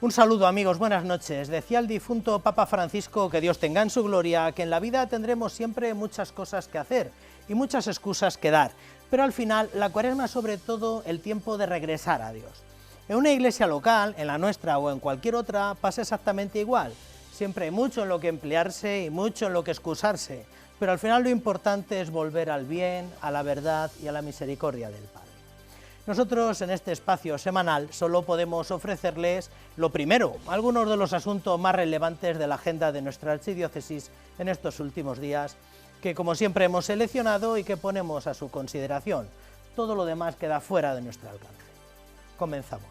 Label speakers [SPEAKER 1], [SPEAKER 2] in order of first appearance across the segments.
[SPEAKER 1] Un saludo, amigos, buenas noches. Decía el difunto Papa Francisco, que Dios tenga en su gloria, que en la vida tendremos siempre muchas cosas que hacer y muchas excusas que dar, pero al final la Cuaresma es sobre todo el tiempo de regresar a Dios. En una iglesia local, en la nuestra o en cualquier otra, pasa exactamente igual. Siempre hay mucho en lo que emplearse y mucho en lo que excusarse, pero al final lo importante es volver al bien, a la verdad y a la misericordia del Padre. Nosotros en este espacio semanal solo podemos ofrecerles lo primero, algunos de los asuntos más relevantes de la agenda de nuestra archidiócesis en estos últimos días, que como siempre hemos seleccionado y que ponemos a su consideración. Todo lo demás queda fuera de nuestro alcance. Comenzamos.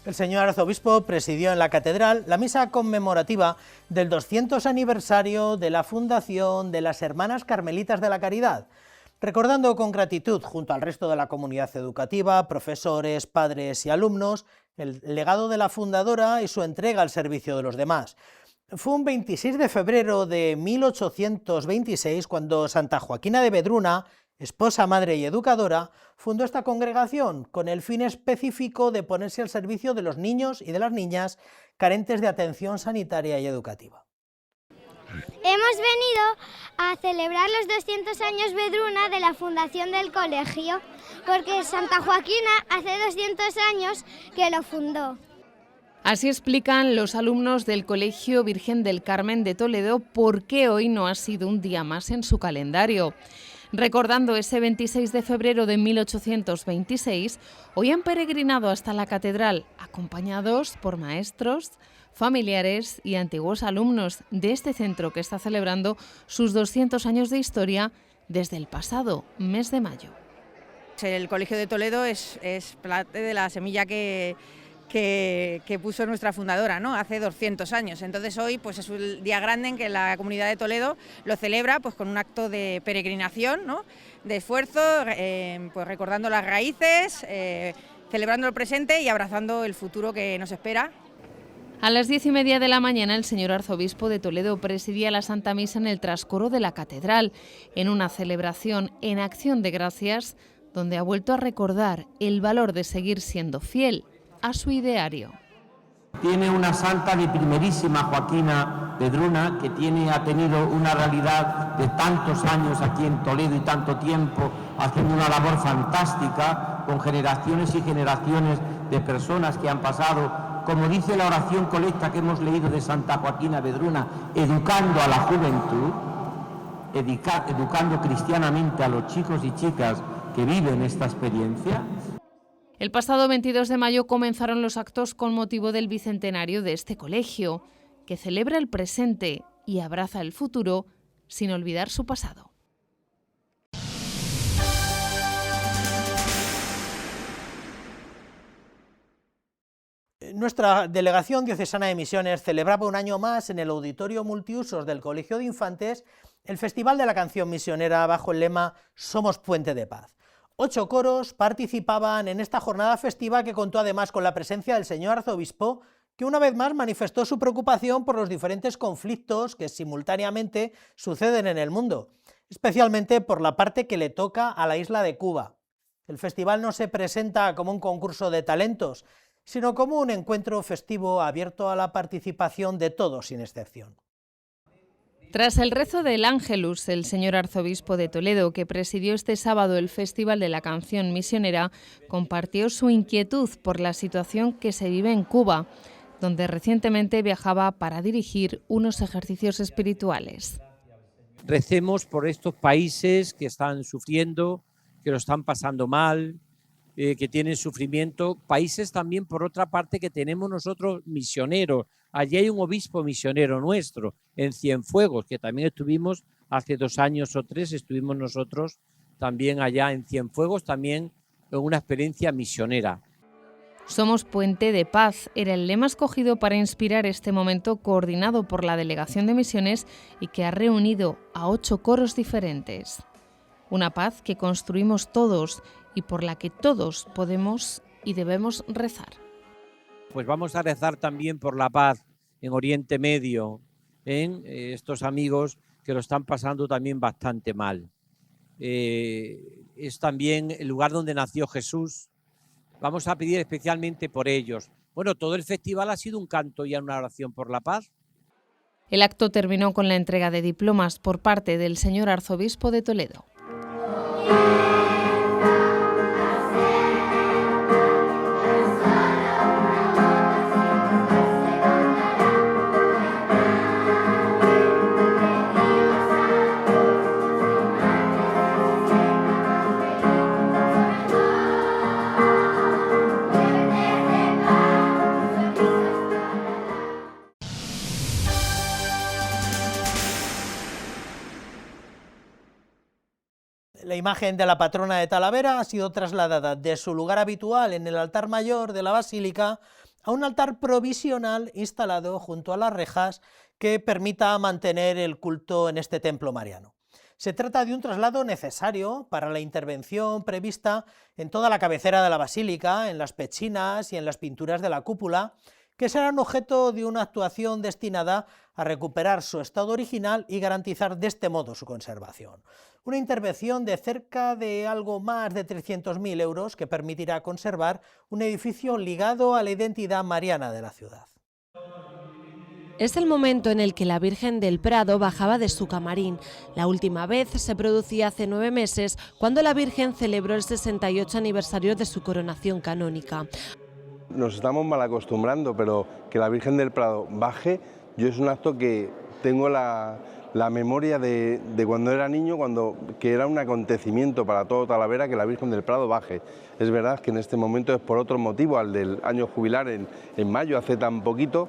[SPEAKER 1] El señor arzobispo presidió en la catedral la misa conmemorativa del 200 aniversario de la fundación de las Hermanas Carmelitas de la Caridad, recordando con gratitud, junto al resto de la comunidad educativa, profesores, padres y alumnos, el legado de la fundadora y su entrega al servicio de los demás. Fue un 26 de febrero de 1826 cuando Santa Joaquina de Vedruna, esposa, madre y educadora, fundó esta congregación con el fin específico de ponerse al servicio de los niños y de las niñas carentes de atención sanitaria y educativa.
[SPEAKER 2] Hemos venido a celebrar los 200 años Vedruna de la fundación del colegio, porque Santa Joaquina hace 200 años que lo fundó.
[SPEAKER 3] Así explican los alumnos del Colegio Virgen del Carmen de Toledo por qué hoy no ha sido un día más en su calendario. Recordando ese 26 de febrero de 1826, hoy han peregrinado hasta la catedral, acompañados por maestros, familiares y antiguos alumnos de este centro que está celebrando sus 200 años de historia desde el pasado mes de mayo.
[SPEAKER 4] El Colegio de Toledo es parte de la semilla que puso nuestra fundadora, ¿no? Hace 200 años. Entonces hoy pues es un día grande en que la comunidad de Toledo lo celebra pues con un acto de peregrinación, ¿no? De esfuerzo, pues recordando las raíces, celebrando el presente y abrazando el futuro que nos espera.
[SPEAKER 3] A las 10:30 de la mañana el señor arzobispo de Toledo presidía la Santa Misa en el trascoro de la catedral, en una celebración en acción de gracias, donde ha vuelto a recordar el valor de seguir siendo fiel a su ideario.
[SPEAKER 5] Tiene una santa de primerísima, Joaquina Vedruna, que ha tenido una realidad de tantos años aquí en Toledo y tanto tiempo haciendo una labor fantástica con generaciones y generaciones de personas que han pasado, como dice la oración colecta que hemos leído de Santa Joaquina Vedruna, educando a la juventud, educando cristianamente a los chicos y chicas que viven esta experiencia.
[SPEAKER 3] El pasado 22 de mayo comenzaron los actos con motivo del bicentenario de este colegio, que celebra el presente y abraza el futuro sin olvidar su pasado.
[SPEAKER 1] Nuestra delegación diocesana de Misiones celebraba un año más en el auditorio multiusos del Colegio de Infantes el Festival de la Canción Misionera bajo el lema Somos Puente de Paz. 8 coros participaban en esta jornada festiva que contó además con la presencia del señor arzobispo, que una vez más manifestó su preocupación por los diferentes conflictos que simultáneamente suceden en el mundo, especialmente por la parte que le toca a la isla de Cuba. El festival no se presenta como un concurso de talentos, sino como un encuentro festivo abierto a la participación de todos sin excepción.
[SPEAKER 3] Tras el rezo del Ángelus, el señor arzobispo de Toledo, que presidió este sábado el Festival de la Canción Misionera, compartió su inquietud por la situación que se vive en Cuba, donde recientemente viajaba para dirigir unos ejercicios espirituales.
[SPEAKER 6] Recemos por estos países que están sufriendo, que lo están pasando mal, que tienen sufrimiento, países también por otra parte que tenemos nosotros misioneros. Allí hay un obispo misionero nuestro en Cienfuegos, que también estuvimos hace 2 años o 3, estuvimos nosotros también allá en Cienfuegos, también en una experiencia misionera.
[SPEAKER 3] Somos puente de paz era el lema escogido para inspirar este momento, coordinado por la Delegación de Misiones y que ha reunido a 8 coros diferentes. Una paz que construimos todos y por la que todos podemos y debemos rezar.
[SPEAKER 6] Pues vamos a rezar también por la paz en Oriente Medio, en estos amigos que lo están pasando también bastante mal. Es también el lugar donde nació Jesús. Vamos a pedir especialmente por ellos. Bueno, todo el festival ha sido un canto y una oración por la paz.
[SPEAKER 3] El acto terminó con la entrega de diplomas por parte del señor arzobispo de Toledo.
[SPEAKER 1] La imagen de la patrona de Talavera ha sido trasladada de su lugar habitual en el altar mayor de la basílica a un altar provisional instalado junto a las rejas que permita mantener el culto en este templo mariano. Se trata de un traslado necesario para la intervención prevista en toda la cabecera de la basílica, en las pechinas y en las pinturas de la cúpula, que serán objeto de una actuación destinada a recuperar su estado original y garantizar de este modo su conservación. Una intervención de cerca de algo más de 300.000 euros que permitirá conservar un edificio ligado a la identidad mariana de la ciudad.
[SPEAKER 7] Es el momento en el que la Virgen del Prado bajaba de su camarín. La última vez se producía hace 9 meses, cuando la Virgen celebró el 68 aniversario de su coronación canónica.
[SPEAKER 8] Nos estamos mal acostumbrando, pero que la Virgen del Prado baje, yo es un acto que tengo la memoria de cuando era niño, que era un acontecimiento para todo Talavera que la Virgen del Prado baje. Es verdad que en este momento es por otro motivo, al del año jubilar en mayo, hace tan poquito,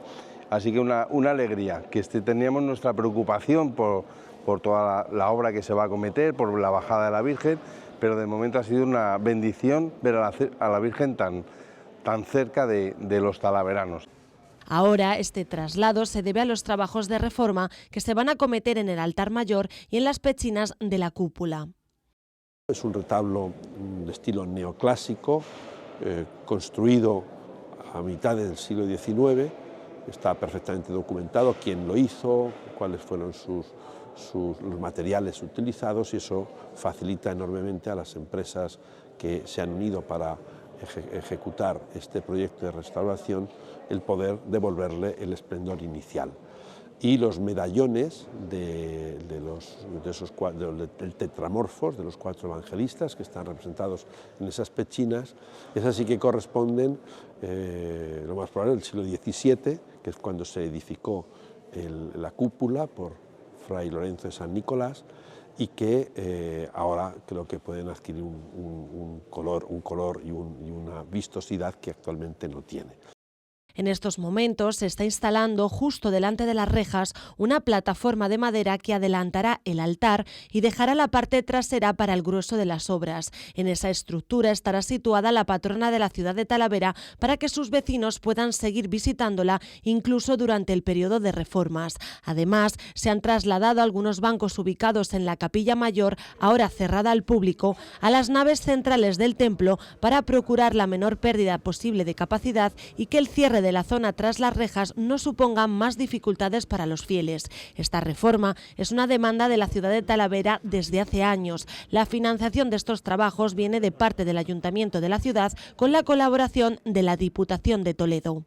[SPEAKER 8] así que una alegría, que teníamos nuestra preocupación por toda la obra que se va a acometer, por la bajada de la Virgen, pero de momento ha sido una bendición ver a la Virgen tan cerca de los talaveranos.
[SPEAKER 7] Ahora este traslado se debe a los trabajos de reforma que se van a acometer en el altar mayor y en las pechinas de la cúpula.
[SPEAKER 9] Es un retablo de estilo neoclásico, construido a mitad del siglo XIX, está perfectamente documentado quién lo hizo, cuáles fueron los materiales utilizados, y eso facilita enormemente a las empresas que se han unido para ejecutar este proyecto de restauración el poder devolverle el esplendor inicial. Y los medallones del tetramorfos, de los 4 evangelistas que están representados en esas pechinas, esas sí que corresponden, lo más probable, al siglo XVII, que es cuando se edificó la cúpula por Fray Lorenzo de San Nicolás, y que ahora creo que pueden adquirir un color y una vistosidad que actualmente no tiene.
[SPEAKER 7] En estos momentos se está instalando justo delante de las rejas una plataforma de madera que adelantará el altar y dejará la parte trasera para el grueso de las obras. En esa estructura estará situada la patrona de la ciudad de Talavera para que sus vecinos puedan seguir visitándola incluso durante el periodo de reformas. Además, se han trasladado algunos bancos ubicados en la capilla mayor, ahora cerrada al público, a las naves centrales del templo para procurar la menor pérdida posible de capacidad y que el cierre de la zona tras las rejas no suponga más dificultades para los fieles. Esta reforma es una demanda de la ciudad de Talavera desde hace años. La financiación de estos trabajos viene de parte del Ayuntamiento de la ciudad con la colaboración de la Diputación de Toledo.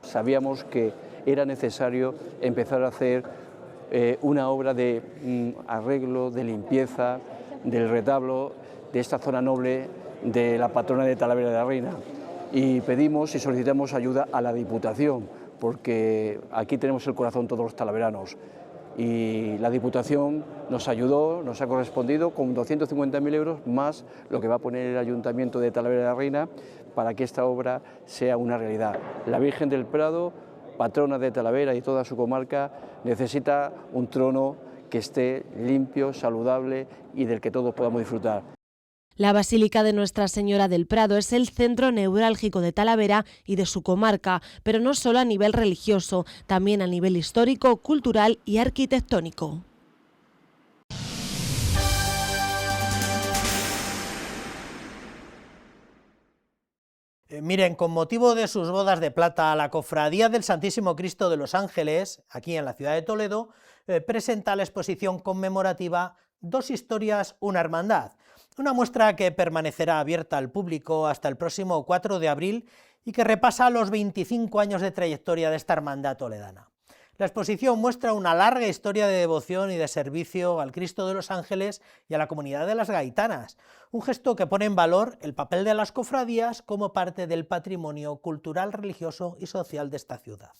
[SPEAKER 10] Sabíamos que era necesario empezar a hacer una obra de arreglo, de limpieza del retablo de esta zona noble de la patrona de Talavera de la Reina. Y pedimos y solicitamos ayuda a la Diputación, porque aquí tenemos el corazón todos los talaveranos. Y la Diputación nos ayudó, nos ha correspondido con 250.000 euros más lo que va a poner el Ayuntamiento de Talavera de la Reina para que esta obra sea una realidad. La Virgen del Prado, patrona de Talavera y toda su comarca, necesita un trono que esté limpio, saludable y del que todos podamos disfrutar.
[SPEAKER 7] La Basílica de Nuestra Señora del Prado es el centro neurálgico de Talavera y de su comarca, pero no solo a nivel religioso, también a nivel histórico, cultural y arquitectónico.
[SPEAKER 1] Miren, con motivo de sus bodas de plata, la Cofradía del Santísimo Cristo de los Ángeles, aquí en la ciudad de Toledo, presenta la exposición conmemorativa Dos historias, una hermandad, una muestra que permanecerá abierta al público hasta el próximo 4 de abril y que repasa los 25 años de trayectoria de esta hermandad toledana. La exposición muestra una larga historia de devoción y de servicio al Cristo de los Ángeles y a la comunidad de las gaitanas, un gesto que pone en valor el papel de las cofradías como parte del patrimonio cultural, religioso y social de esta ciudad.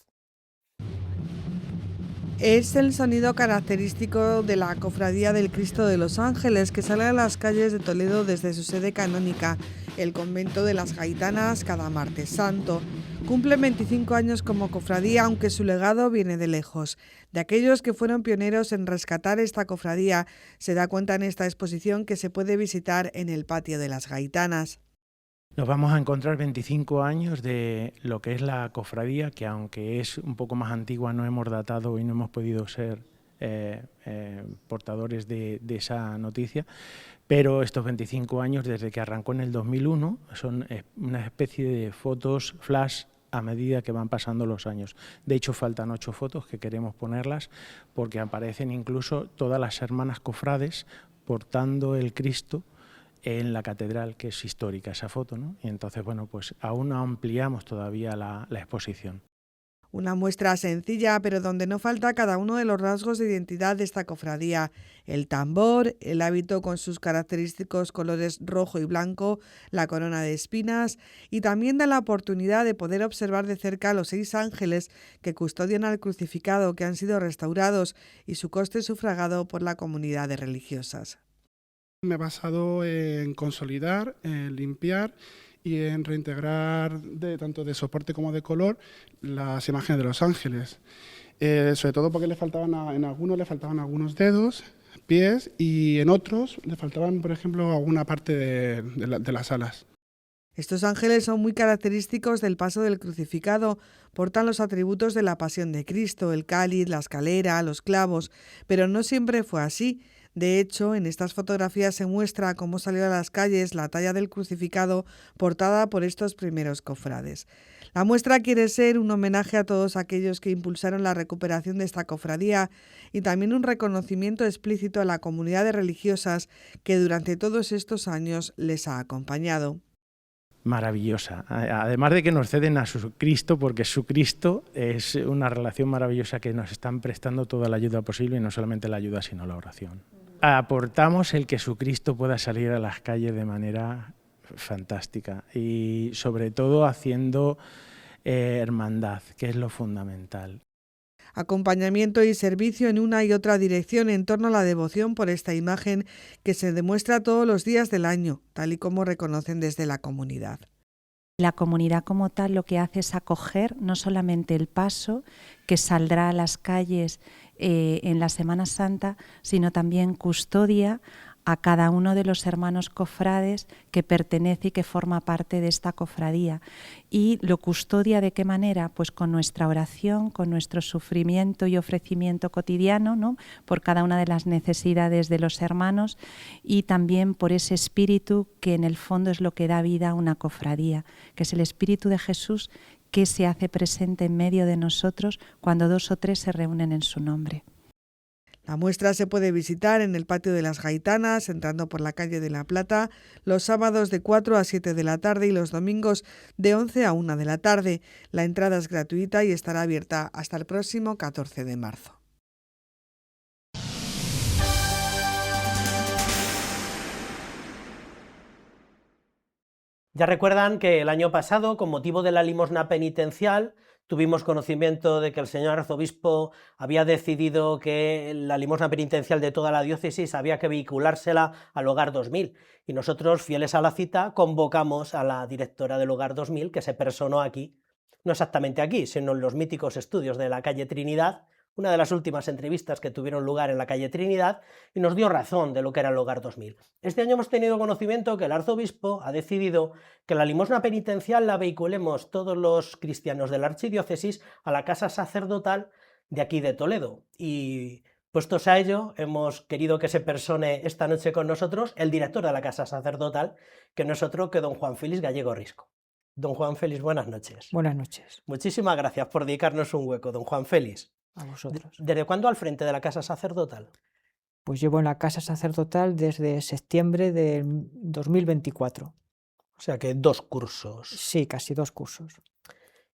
[SPEAKER 11] Es el sonido característico de la Cofradía del Cristo de los Ángeles, que sale a las calles de Toledo desde su sede canónica, el convento de las Gaitanas, cada martes santo. Cumple 25 años como cofradía, aunque su legado viene de lejos. De aquellos que fueron pioneros en rescatar esta cofradía, se da cuenta en esta exposición que se puede visitar en el patio de las Gaitanas.
[SPEAKER 12] Nos vamos a encontrar 25 años de lo que es la cofradía, que aunque es un poco más antigua, no hemos datado y no hemos podido ser portadores de esa noticia, pero estos 25 años, desde que arrancó en el 2001, son una especie de fotos flash a medida que van pasando los años. De hecho, faltan 8 fotos que queremos ponerlas, porque aparecen incluso todas las hermanas cofrades portando el Cristo en la catedral, que es histórica esa foto, ¿no? Y entonces, bueno, pues aún ampliamos todavía la exposición.
[SPEAKER 11] Una muestra sencilla, pero donde no falta cada uno de los rasgos de identidad de esta cofradía: el tambor, el hábito con sus característicos colores rojo y blanco, la corona de espinas, y también da la oportunidad de poder observar de cerca los 6 ángeles que custodian al crucificado, que han sido restaurados y su coste sufragado por la comunidad de religiosas.
[SPEAKER 13] Me he basado en consolidar, en limpiar y en reintegrar tanto de soporte como de color las imágenes de los ángeles. Sobre todo porque en algunos le faltaban algunos dedos, pies, y en otros le faltaban, por ejemplo, alguna parte de las alas.
[SPEAKER 11] Estos ángeles son muy característicos del paso del crucificado, portan los atributos de la pasión de Cristo, el cáliz, la escalera, los clavos, pero no siempre fue así. De hecho, en estas fotografías se muestra cómo salió a las calles la talla del crucificado portada por estos primeros cofrades. La muestra quiere ser un homenaje a todos aquellos que impulsaron la recuperación de esta cofradía y también un reconocimiento explícito a la comunidad de religiosas que durante todos estos años les ha acompañado.
[SPEAKER 12] Maravillosa, además de que nos ceden a su Cristo, porque su Cristo es una relación maravillosa que nos están prestando toda la ayuda posible, y no solamente la ayuda sino la oración. Aportamos el que su Cristo pueda salir a las calles de manera fantástica y sobre todo haciendo hermandad, que es lo fundamental.
[SPEAKER 11] Acompañamiento y servicio en una y otra dirección en torno a la devoción por esta imagen que se demuestra todos los días del año, tal y como reconocen desde la comunidad.
[SPEAKER 14] La comunidad como tal lo que hace es acoger no solamente el paso que saldrá a las calles en la Semana Santa, sino también custodia a cada uno de los hermanos cofrades que pertenece y que forma parte de esta cofradía. ¿Y lo custodia de qué manera? Pues con nuestra oración, con nuestro sufrimiento y ofrecimiento cotidiano, ¿no?, por cada una de las necesidades de los hermanos, y también por ese espíritu que en el fondo es lo que da vida a una cofradía, que es el espíritu de Jesús que se hace presente en medio de nosotros cuando 2 o 3 se reúnen en su nombre.
[SPEAKER 11] La muestra se puede visitar en el patio de las Gaitanas, entrando por la calle de la Plata, los sábados de 4 a 7 de la tarde y los domingos de 11 a 1 de la tarde. La entrada es gratuita y estará abierta hasta el próximo 14 de marzo.
[SPEAKER 1] Ya recuerdan que el año pasado, con motivo de la limosna penitencial, tuvimos conocimiento de que el señor arzobispo había decidido que la limosna penitencial de toda la diócesis había que vehiculársela al Hogar 2000. Y nosotros, fieles a la cita, convocamos a la directora del Hogar 2000, que se personó aquí, no exactamente aquí, sino en los míticos estudios de la calle Trinidad, una de las últimas entrevistas que tuvieron lugar en la calle Trinidad, y nos dio razón de lo que era el Hogar 2000. Este año hemos tenido conocimiento que el arzobispo ha decidido que la limosna penitencial la vehiculemos todos los cristianos de la archidiócesis a la casa sacerdotal de aquí de Toledo. Y puestos a ello, hemos querido que se persone esta noche con nosotros el director de la casa sacerdotal, que no es otro que don Juan Félix Gallego Risco. Don Juan Félix, buenas noches.
[SPEAKER 15] Buenas noches.
[SPEAKER 1] Muchísimas gracias por dedicarnos un hueco, don Juan Félix.
[SPEAKER 15] A vosotros.
[SPEAKER 1] ¿Desde cuándo al frente de la casa sacerdotal?
[SPEAKER 15] Pues llevo en la casa sacerdotal desde septiembre del 2024.
[SPEAKER 1] O sea que 2 cursos.
[SPEAKER 15] Sí, casi 2 cursos.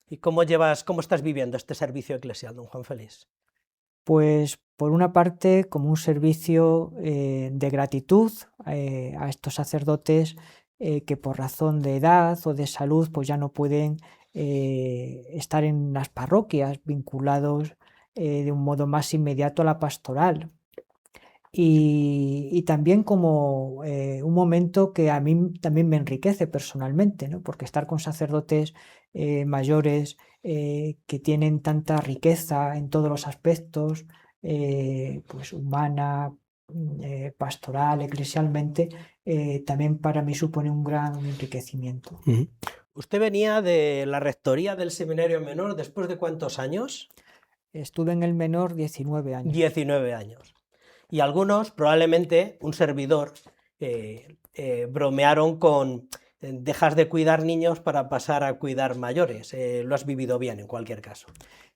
[SPEAKER 1] ¿Y cómo estás viviendo este servicio eclesial, don Juan Félix?
[SPEAKER 15] Pues por una parte como un servicio de gratitud a estos sacerdotes que por razón de edad o de salud pues ya no pueden estar en las parroquias vinculados de un modo más inmediato a la pastoral. Y también como un momento que a mí también me enriquece personalmente, ¿no? Porque estar con sacerdotes mayores que tienen tanta riqueza en todos los aspectos, pues humana, pastoral, eclesialmente, también para mí supone un gran enriquecimiento.
[SPEAKER 1] ¿Usted venía de la rectoría del Seminario Menor después de cuántos años?
[SPEAKER 15] Estuve en el menor 19 años.
[SPEAKER 1] 19 años. Y algunos, probablemente un servidor, bromearon con dejas de cuidar niños para pasar a cuidar mayores. Lo has vivido bien en cualquier caso.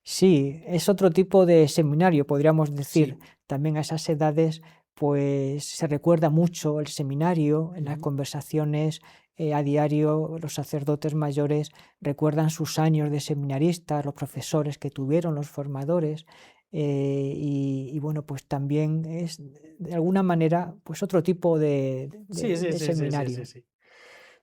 [SPEAKER 15] Sí, es otro tipo de seminario, podríamos decir.
[SPEAKER 1] Sí.
[SPEAKER 15] También a esas edades pues se recuerda mucho el seminario, en las conversaciones a diario los sacerdotes mayores recuerdan sus años de seminaristas, los profesores que tuvieron, los formadores. Y bueno, pues también es de alguna manera pues otro tipo de seminario.
[SPEAKER 1] Sí.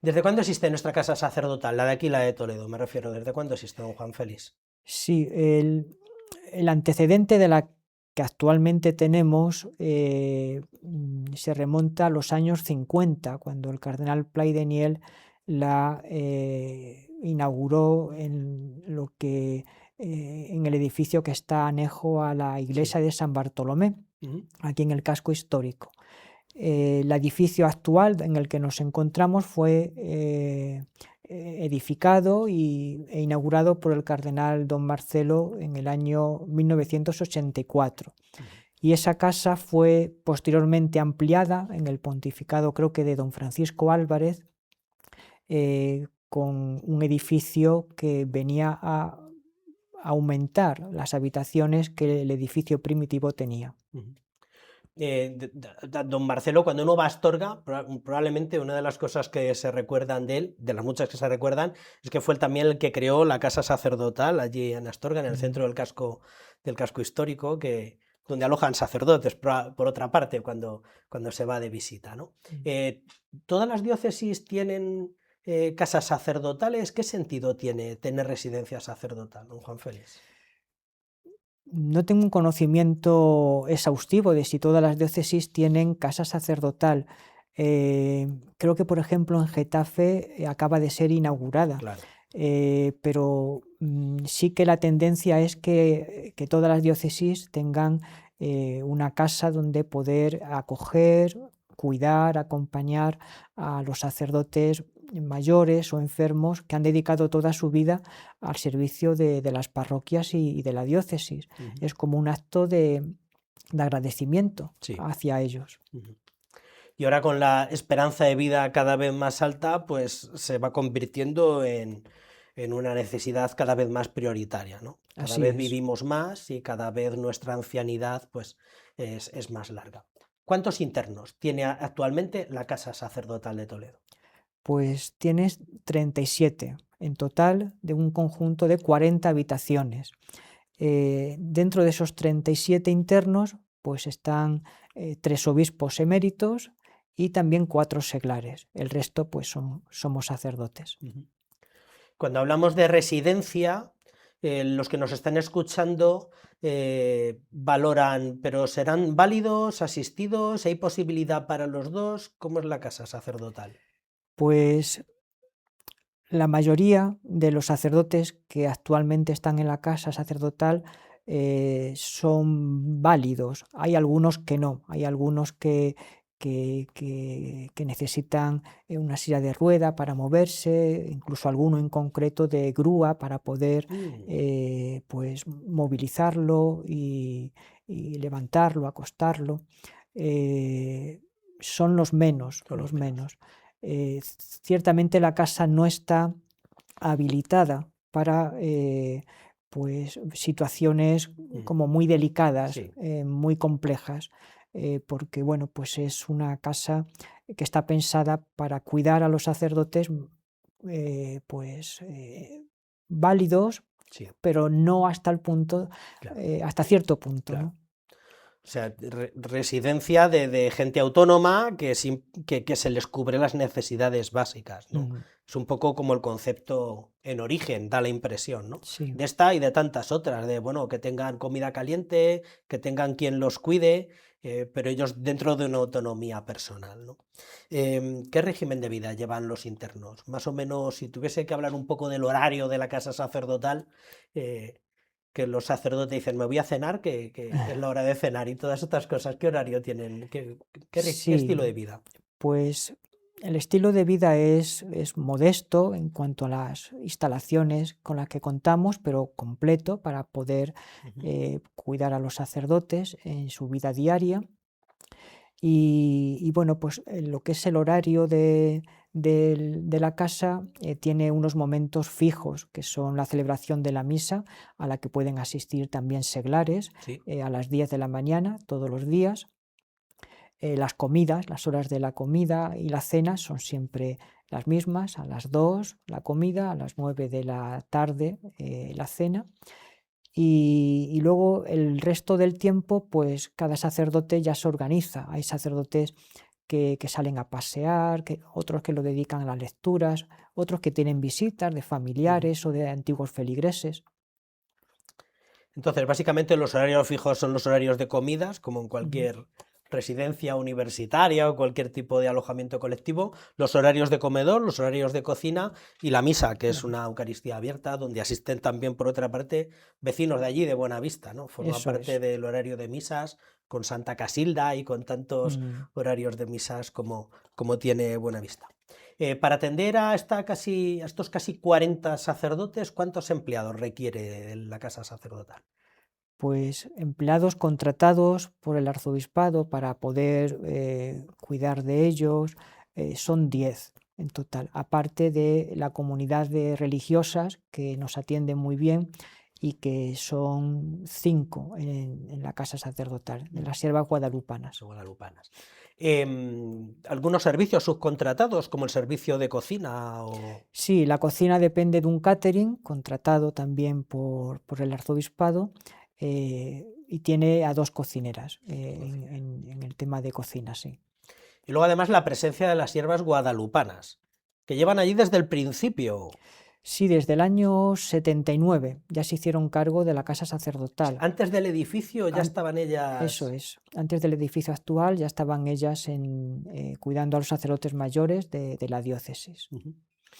[SPEAKER 1] ¿Desde cuándo existe nuestra casa sacerdotal, la de aquí, la de Toledo? Me refiero, ¿desde cuándo existe, don Juan Félix?
[SPEAKER 15] Sí, el antecedente de la que actualmente tenemos se remonta a los años 50, cuando el cardenal Plaidenniel la inauguró en lo que en el edificio que está anejo a la iglesia de San Bartolomé, aquí en el casco histórico. El edificio actual en el que nos encontramos fue edificado e inaugurado por el cardenal don Marcelo en el año 1984. Y esa casa fue posteriormente ampliada en el pontificado, creo que de don Francisco Álvarez, con un edificio que venía a aumentar las habitaciones que el edificio primitivo tenía.
[SPEAKER 1] Don Marcelo, cuando uno va a Astorga, probablemente una de las cosas que se recuerdan de él, de las muchas que se recuerdan, es que fue también el que creó la casa sacerdotal allí en Astorga, en el centro del casco histórico, donde alojan sacerdotes, por otra parte, cuando se va de visita, ¿no? ¿Todas las diócesis tienen casas sacerdotales? ¿Qué sentido tiene tener residencia sacerdotal, don Juan Félix?
[SPEAKER 15] No tengo un conocimiento exhaustivo de si todas las diócesis tienen casa sacerdotal. Creo que, por ejemplo, en Getafe acaba de ser inaugurada.
[SPEAKER 1] Claro.
[SPEAKER 15] Pero sí que la tendencia es que todas las diócesis tengan una casa donde poder acoger, cuidar, acompañar a los sacerdotes mayores o enfermos que han dedicado toda su vida al servicio de las parroquias y de la diócesis. Es como un acto de agradecimiento hacia ellos.
[SPEAKER 1] Y ahora con la esperanza de vida cada vez más alta, pues se va convirtiendo en una necesidad cada vez más prioritaria, ¿no? Cada vez vivimos más y cada vez nuestra ancianidad pues, es más larga. ¿Cuántos internos tiene actualmente la Casa Sacerdotal de Toledo?
[SPEAKER 15] Pues tienes 37 en total, de un conjunto de 40 habitaciones. Dentro de esos 37 internos pues están 3 obispos eméritos y también 4 seglares. El resto pues somos sacerdotes.
[SPEAKER 1] Cuando hablamos de residencia, los que nos están escuchando valoran, pero ¿serán válidos, asistidos? ¿Hay posibilidad para los dos? ¿Cómo es la casa sacerdotal?
[SPEAKER 15] Pues la mayoría de los sacerdotes que actualmente están en la casa sacerdotal son válidos. Hay algunos que no, hay algunos que necesitan una silla de rueda para moverse, incluso alguno en concreto de grúa para poder pues movilizarlo y levantarlo, acostarlo. Son los menos, ciertamente la casa no está habilitada para pues situaciones como muy delicadas, muy complejas, porque bueno, pues es una casa que está pensada para cuidar a los sacerdotes válidos, pero no hasta el punto, hasta cierto punto, ¿no?
[SPEAKER 1] O sea, residencia de gente autónoma que se les cubre las necesidades básicas, ¿no? Es un poco como el concepto en origen, da la impresión, ¿no? De esta y de tantas otras, de bueno, que tengan comida caliente, que tengan quien los cuide, pero ellos dentro de una autonomía personal, ¿no? ¿Qué régimen de vida llevan los internos? Más o menos, si tuviese que hablar un poco del horario de la casa sacerdotal, que los sacerdotes dicen, me voy a cenar, que es la hora de cenar y todas otras cosas, ¿qué horario tienen? ¿Qué estilo de vida?
[SPEAKER 15] Pues el estilo de vida es modesto en cuanto a las instalaciones con las que contamos, pero completo para poder cuidar a los sacerdotes en su vida diaria. Y bueno, pues lo que es el horario de la casa tiene unos momentos fijos, que son la celebración de la misa, a la que pueden asistir también seglares, a las 10 de la mañana, todos los días. Las comidas, las horas de la comida y la cena son siempre las mismas, a las 2 la comida, a las 9 de la tarde la cena. Y luego el resto del tiempo, pues cada sacerdote ya se organiza. Hay sacerdotes que salen a pasear, otros que lo dedican a las lecturas, otros que tienen visitas de familiares o de antiguos feligreses.
[SPEAKER 1] Entonces, básicamente los horarios fijos son los horarios de comidas, como en cualquier residencia universitaria o cualquier tipo de alojamiento colectivo, los horarios de comedor, los horarios de cocina y la misa, que es una Eucaristía abierta, donde asisten también, por otra parte, vecinos de allí de Buenavista, ¿no? Forma parte del horario de misas con Santa Casilda y con tantos horarios de misas como tiene Buenavista. Para atender a estos casi 40 sacerdotes, ¿cuántos empleados requiere la casa sacerdotal?
[SPEAKER 15] Pues empleados contratados por el arzobispado para poder cuidar de ellos, son 10 en total, aparte de la comunidad de religiosas que nos atienden muy bien y que son 5 en la casa sacerdotal, de las siervas guadalupanas.
[SPEAKER 1] ¿Algunos servicios subcontratados, como el servicio de cocina?
[SPEAKER 15] Sí, la cocina depende de un catering contratado también por el arzobispado. Y tiene a 2 cocineras en el tema de cocina, sí.
[SPEAKER 1] Y luego además la presencia de las siervas guadalupanas, que llevan allí desde el principio.
[SPEAKER 15] Sí, desde el año 79 ya se hicieron cargo de la casa sacerdotal.
[SPEAKER 1] Antes del edificio ya estaban ellas...
[SPEAKER 15] Eso es, antes del edificio actual ya estaban ellas cuidando a los sacerdotes mayores de la diócesis.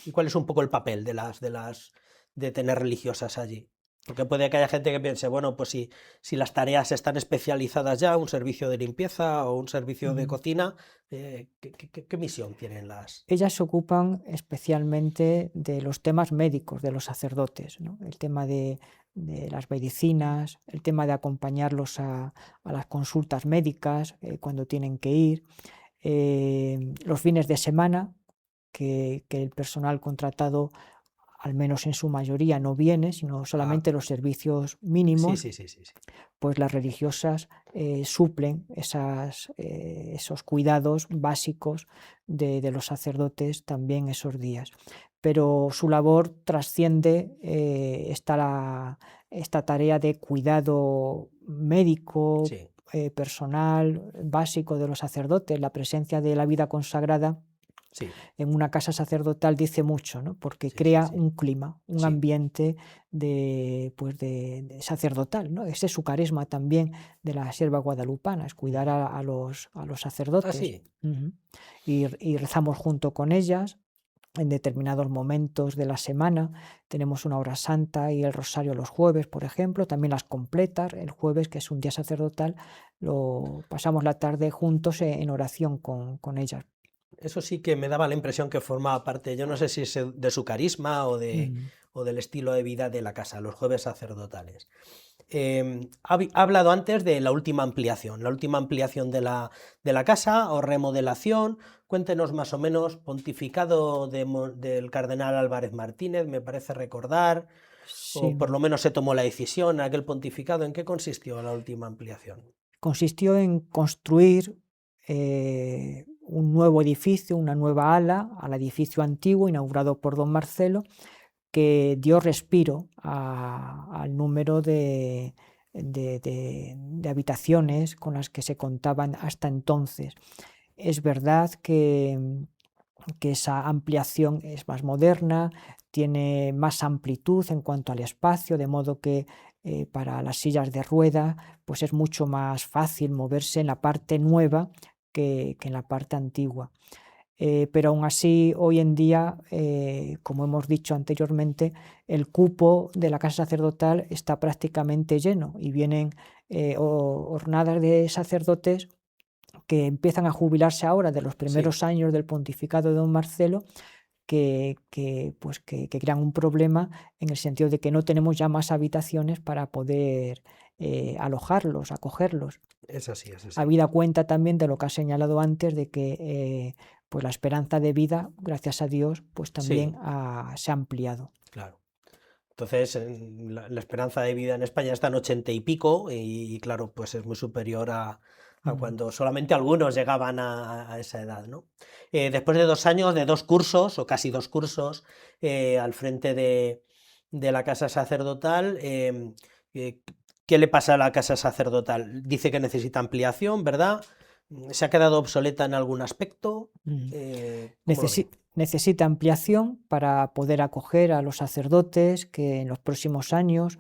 [SPEAKER 1] ¿Y cuál es un poco el papel de tener religiosas allí? Porque puede que haya gente que piense, bueno, pues si las tareas están especializadas ya, un servicio de limpieza o un servicio de cocina, ¿qué misión tienen las...?
[SPEAKER 15] Ellas se ocupan especialmente de los temas médicos de los sacerdotes, ¿no? El tema de las medicinas, el tema de acompañarlos a las consultas médicas cuando tienen que ir, los fines de semana, que el personal contratado al menos en su mayoría no viene, sino solamente los servicios mínimos, pues las religiosas suplen esos cuidados básicos de los sacerdotes también esos días. Pero su labor trasciende esta tarea de cuidado médico, personal, básico de los sacerdotes. La presencia de la vida consagrada en una casa sacerdotal dice mucho, ¿no? Porque crea un clima, un ambiente de sacerdotal, ¿no? Ese es su carisma también de la sierva guadalupana, es cuidar a los sacerdotes. Y rezamos junto con ellas en determinados momentos de la semana. Tenemos una hora santa y el rosario los jueves, por ejemplo, también las completas, el jueves, que es un día sacerdotal, lo pasamos la tarde juntos en oración con ellas.
[SPEAKER 1] Eso sí que me daba la impresión que formaba parte, yo no sé si es de su carisma o del estilo de vida de la casa, los jueves sacerdotales. Ha hablado antes de la última ampliación de la casa o remodelación. Cuéntenos más o menos, pontificado del cardenal Álvarez Martínez, me parece recordar,
[SPEAKER 15] Sí.
[SPEAKER 1] o por lo menos se tomó la decisión, aquel pontificado. ¿En qué consistió la última ampliación?
[SPEAKER 15] Consistió en construir un nuevo edificio, una nueva ala al edificio antiguo inaugurado por don Marcelo, que dio respiro al número de habitaciones con las que se contaban hasta entonces. Es verdad que esa ampliación es más moderna, tiene más amplitud en cuanto al espacio, de modo que para las sillas de rueda pues es mucho más fácil moverse en la parte nueva que en la parte antigua. Pero aún así, hoy en día, como hemos dicho anteriormente, el cupo de la casa sacerdotal está prácticamente lleno y vienen hornadas de sacerdotes que empiezan a jubilarse ahora de los primeros años del pontificado de don Marcelo, que crean un problema en el sentido de que no tenemos ya más habitaciones para poder alojarlos, acogerlos.
[SPEAKER 1] Es así, es así.
[SPEAKER 15] Habida cuenta también de lo que has señalado antes, de que pues la esperanza de vida, gracias a Dios, pues también se ha ampliado.
[SPEAKER 1] Claro. Entonces, la esperanza de vida en España está en 80 y pico, y claro, pues es muy superior a cuando solamente algunos llegaban a esa edad, ¿no? Después de 2 años, de 2 cursos, o casi 2 cursos, al frente de la casa sacerdotal, ¿qué le pasa a la casa sacerdotal? Dice que necesita ampliación, ¿verdad? ¿Se ha quedado obsoleta en algún aspecto?
[SPEAKER 15] Necesita ampliación para poder acoger a los sacerdotes que en los próximos años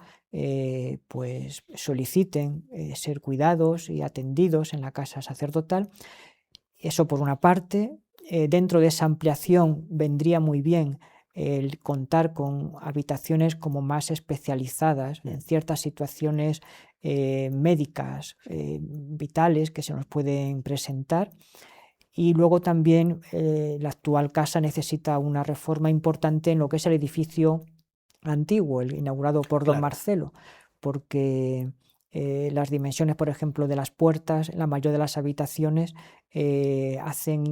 [SPEAKER 15] pues soliciten ser cuidados y atendidos en la casa sacerdotal. Eso por una parte. Dentro de esa ampliación vendría muy bien el contar con habitaciones como más especializadas en ciertas situaciones médicas, vitales, que se nos pueden presentar. Y luego también la actual casa necesita una reforma importante en lo que es el edificio antiguo, el inaugurado por don Marcelo, porque las dimensiones, por ejemplo, de las puertas, la mayor de las habitaciones, hacen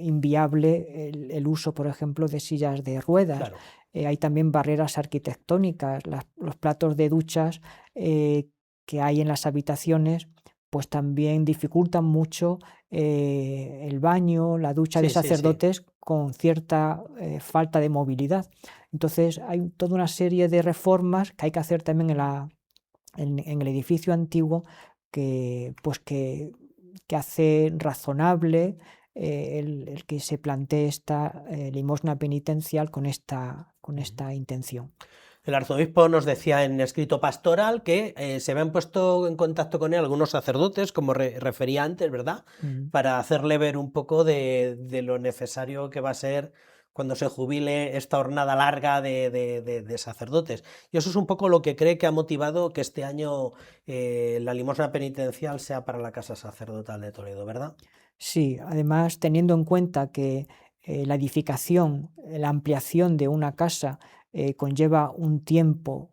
[SPEAKER 15] inviable el uso, por ejemplo, de sillas de ruedas. Hay también barreras arquitectónicas, los platos de duchas que hay en las habitaciones, pues también dificultan mucho el baño, la ducha de sacerdotes con cierta falta de movilidad. Entonces hay toda una serie de reformas que hay que hacer también en el edificio antiguo que hace razonable el que se plantee esta limosna penitencial con esta intención.
[SPEAKER 1] El arzobispo nos decía en escrito pastoral que se habían puesto en contacto con él algunos sacerdotes, como refería antes, ¿verdad? Para hacerle ver un poco de lo necesario que va a ser cuando se jubile esta jornada larga de sacerdotes. Y eso es un poco lo que cree que ha motivado que este año la limosna penitencial sea para la casa sacerdotal de Toledo, ¿verdad?
[SPEAKER 15] Sí, además teniendo en cuenta que la edificación, la ampliación de una casa conlleva un tiempo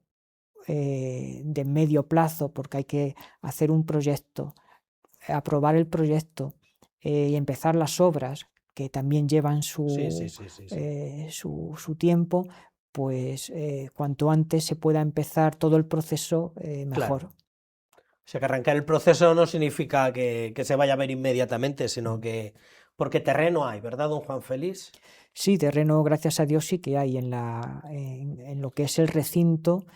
[SPEAKER 15] de medio plazo, porque hay que hacer un proyecto, aprobar el proyecto y empezar las obras, que también llevan su tiempo, pues cuanto antes se pueda empezar todo el proceso, mejor.
[SPEAKER 1] Claro. O sea, que arrancar el proceso no significa que se vaya a ver inmediatamente, sino que... Porque terreno hay, ¿verdad, don Juan Félix?
[SPEAKER 15] Sí, terreno, gracias a Dios, sí que hay en lo que es el recinto,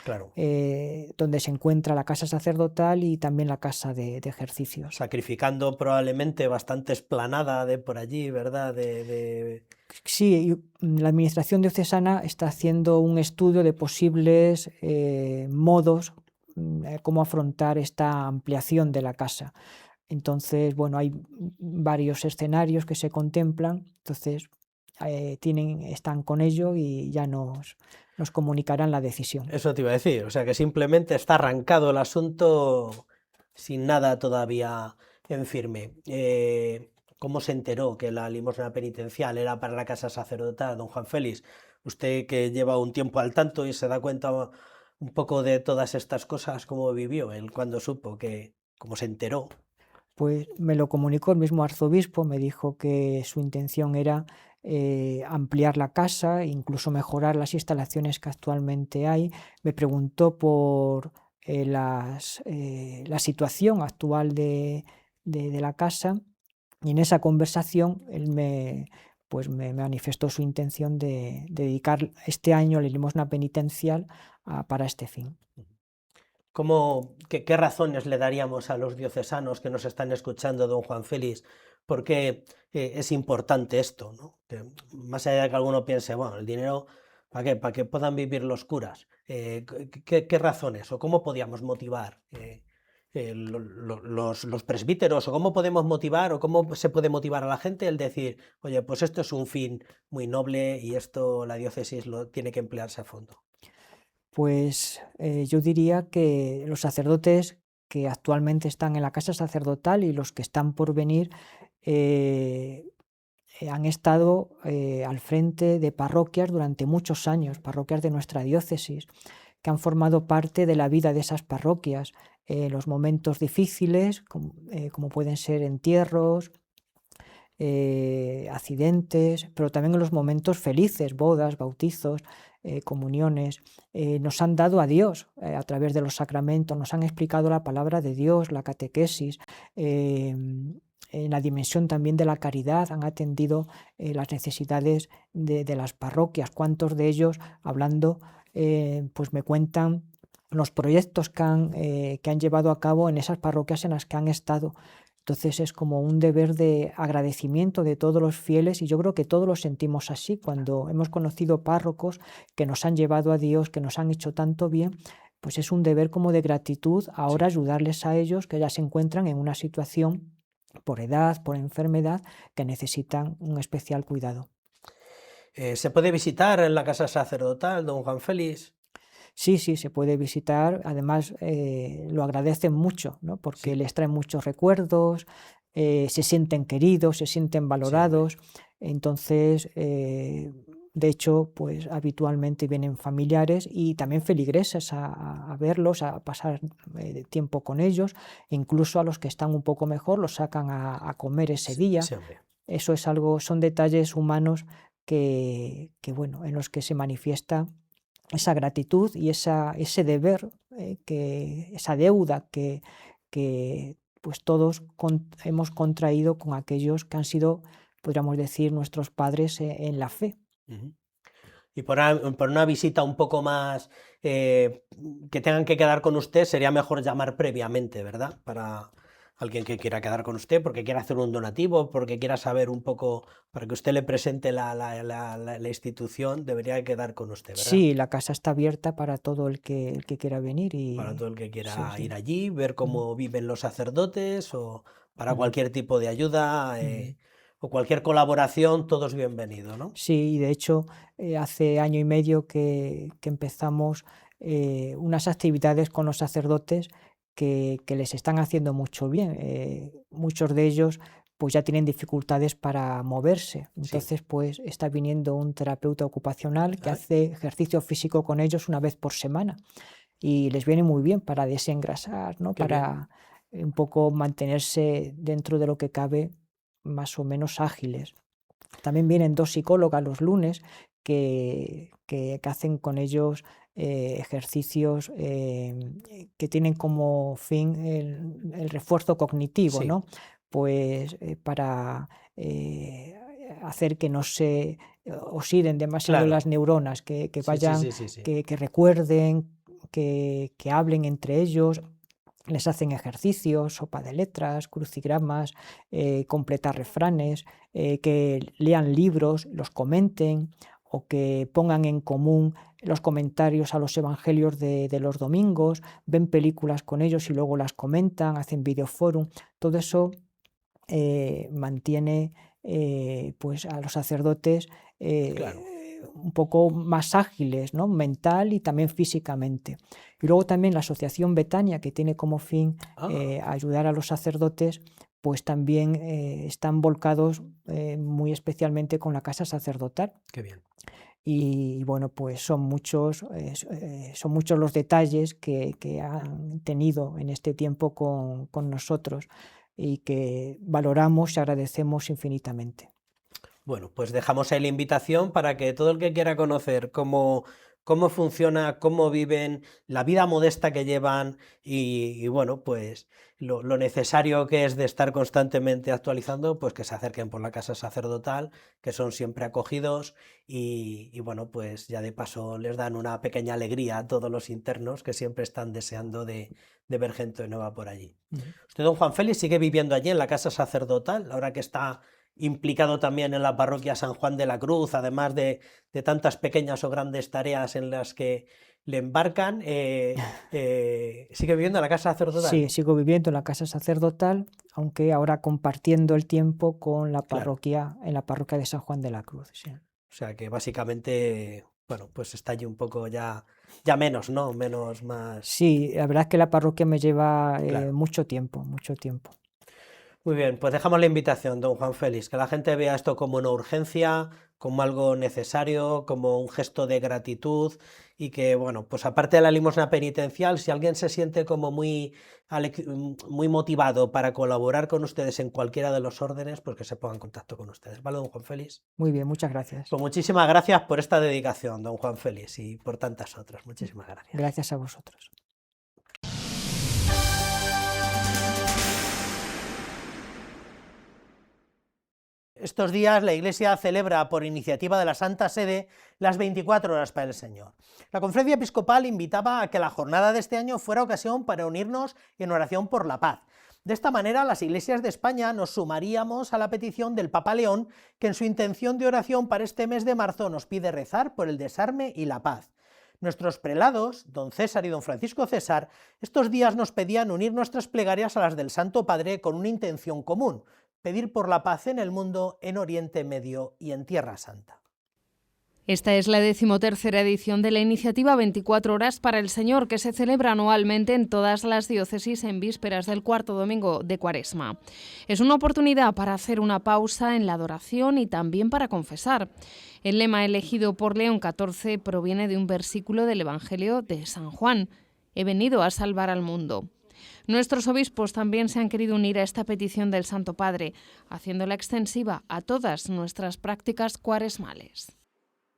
[SPEAKER 15] donde se encuentra la casa sacerdotal y también la casa de ejercicios.
[SPEAKER 1] Sacrificando probablemente bastante esplanada de por allí, ¿verdad?
[SPEAKER 15] Sí, la administración diocesana está haciendo un estudio de posibles modos, cómo afrontar esta ampliación de la casa. Entonces, bueno, hay varios escenarios que se contemplan, entonces están con ello y ya nos comunicarán la decisión.
[SPEAKER 1] Eso te iba a decir, o sea que simplemente está arrancado el asunto sin nada todavía en firme. ¿Cómo se enteró que la limosna penitencial era para la casa sacerdotal, don Juan Félix? Usted que lleva un tiempo al tanto y se da cuenta un poco de todas estas cosas, ¿cómo vivió él cuando supo cómo se enteró?
[SPEAKER 15] Pues me lo comunicó el mismo arzobispo, me dijo que su intención era ampliar la casa, incluso mejorar las instalaciones que actualmente hay. Me preguntó por la situación actual de la casa, y en esa conversación él me manifestó su intención de dedicar este año la limosna penitencial para este fin.
[SPEAKER 1] ¿Qué razones le daríamos a los diocesanos que nos están escuchando, don Juan Félix? ¿Por qué es importante esto, ¿no? Que más allá de que alguno piense, bueno, el dinero, ¿para qué? Para que puedan vivir los curas. ¿Qué razones o cómo podíamos motivar los presbíteros, o cómo podemos motivar, o cómo se puede motivar a la gente el decir, oye, pues esto es un fin muy noble y esto la diócesis lo tiene que emplearse a fondo?
[SPEAKER 15] Pues yo diría que los sacerdotes que actualmente están en la casa sacerdotal y los que están por venir han estado al frente de parroquias durante muchos años, parroquias de nuestra diócesis, que han formado parte de la vida de esas parroquias, los momentos difíciles, como pueden ser entierros, accidentes, pero también en los momentos felices, bodas, bautizos, comuniones. Nos han dado a Dios a través de los sacramentos, nos han explicado la palabra de Dios, la catequesis, en la dimensión también de la caridad, han atendido las necesidades de las parroquias. ¿Cuántos de ellos, hablando, pues me cuentan los proyectos que han llevado a cabo en esas parroquias en las que han estado? Entonces es como un deber de agradecimiento de todos los fieles, y yo creo que todos lo sentimos así cuando hemos conocido párrocos que nos han llevado a Dios, que nos han hecho tanto bien. Pues es un deber como de gratitud ahora ayudarles a ellos, que ya se encuentran en una situación por edad, por enfermedad, que necesitan un especial cuidado.
[SPEAKER 1] ¿Se puede visitar en la casa sacerdotal, don Juan Félix?
[SPEAKER 15] Sí, se puede visitar, además lo agradecen mucho, ¿no? Porque les traen muchos recuerdos, se sienten queridos, se sienten valorados, entonces, de hecho, pues habitualmente vienen familiares y también feligreses a verlos, a pasar tiempo con ellos, incluso a los que están un poco mejor los sacan a comer ese día. Eso es algo, son detalles humanos que bueno, en los que se manifiesta esa gratitud y ese deber, esa deuda que pues todos hemos contraído con aquellos que han sido, podríamos decir, nuestros padres en la fe.
[SPEAKER 1] Y por una visita un poco más que tengan que quedar con usted, sería mejor llamar previamente, ¿verdad? Para alguien que quiera quedar con usted, porque quiera hacer un donativo, porque quiera saber un poco, para que usted le presente la institución, debería quedar con usted, ¿verdad?
[SPEAKER 15] Sí, la casa está abierta para todo el que quiera venir.
[SPEAKER 1] Para todo el que quiera ir allí, ver cómo viven los sacerdotes, o para cualquier tipo de ayuda o cualquier colaboración, todos bienvenidos, ¿no?
[SPEAKER 15] Sí, y de hecho hace año y medio que empezamos unas actividades con los sacerdotes que les están haciendo mucho bien. Muchos de ellos pues ya tienen dificultades para moverse, entonces pues está viniendo un terapeuta ocupacional que hace ejercicio físico con ellos una vez por semana y les viene muy bien para desengrasar, ¿no? Para un poco mantenerse dentro de lo que cabe más o menos ágiles. También vienen 2 psicólogas los lunes que hacen con ellos ejercicios que tienen como fin el refuerzo cognitivo, ¿no? Pues para hacer que no se oxiden demasiado las neuronas, que vayan, que recuerden, que hablen entre ellos. Les hacen ejercicios, sopa de letras, crucigramas, completar refranes, que lean libros, los comenten, o que pongan en común los comentarios a los evangelios de los domingos, ven películas con ellos y luego las comentan, hacen videoforum. Todo eso mantiene pues a los sacerdotes un poco más ágiles, ¿no? Mental y también físicamente. Y luego también la Asociación Betania, que tiene como fin ayudar a los sacerdotes, pues también están volcados muy especialmente con la casa sacerdotal.
[SPEAKER 16] Qué bien.
[SPEAKER 15] Y bueno, pues son muchos los detalles que han tenido en este tiempo con nosotros y que valoramos y agradecemos infinitamente.
[SPEAKER 16] Bueno, pues dejamos ahí la invitación para que todo el que quiera conocer cómo funciona, cómo viven, la vida modesta que llevan y bueno, pues lo necesario que es de estar constantemente actualizando, pues que se acerquen por la casa sacerdotal, que son siempre acogidos y bueno, pues ya de paso les dan una pequeña alegría a todos los internos que siempre están deseando de ver gente nueva por allí. Usted, don Juan Félix, sigue viviendo allí en la casa sacerdotal, ahora que está implicado también en la parroquia San Juan de la Cruz, además de tantas pequeñas o grandes tareas en las que le embarcan. ¿Sigue viviendo en la casa sacerdotal?
[SPEAKER 15] Sí, sigo viviendo en la casa sacerdotal, aunque ahora compartiendo el tiempo con la parroquia, en la parroquia de San Juan de la Cruz. Sí.
[SPEAKER 16] O sea que básicamente, bueno, pues está allí un poco ya menos, ¿no? Menos, más...
[SPEAKER 15] Sí, la verdad es que la parroquia me lleva mucho tiempo, mucho tiempo.
[SPEAKER 16] Muy bien, pues dejamos la invitación, don Juan Félix, que la gente vea esto como una urgencia, como algo necesario, como un gesto de gratitud y que, bueno, pues aparte de la limosna penitencial, si alguien se siente como muy motivado para colaborar con ustedes en cualquiera de los órdenes, pues que se ponga en contacto con ustedes, ¿vale, don Juan Félix?
[SPEAKER 15] Muy bien, muchas gracias.
[SPEAKER 16] Pues muchísimas gracias por esta dedicación, don Juan Félix, y por tantas otras. Muchísimas gracias.
[SPEAKER 15] Gracias a vosotros.
[SPEAKER 1] Estos días la Iglesia celebra, por iniciativa de la Santa Sede, las 24 horas para el Señor. La Conferencia Episcopal invitaba a que la jornada de este año fuera ocasión para unirnos en oración por la paz. De esta manera, las iglesias de España nos sumaríamos a la petición del Papa León, que en su intención de oración para este mes de marzo nos pide rezar por el desarme y la paz. Nuestros prelados, don César y don Francisco César, estos días nos pedían unir nuestras plegarias a las del Santo Padre con una intención común: pedir por la paz en el mundo, en Oriente Medio y en Tierra Santa.
[SPEAKER 3] Esta es la 13ª edición de la iniciativa 24 horas para el Señor, que se celebra anualmente en todas las diócesis en vísperas del cuarto domingo de Cuaresma. Es una oportunidad para hacer una pausa en la adoración y también para confesar. El lema elegido por León XIV proviene de un versículo del Evangelio de San Juan: «He venido a salvar al mundo». Nuestros obispos también se han querido unir a esta petición del Santo Padre, haciéndola extensiva a todas nuestras prácticas cuaresmales.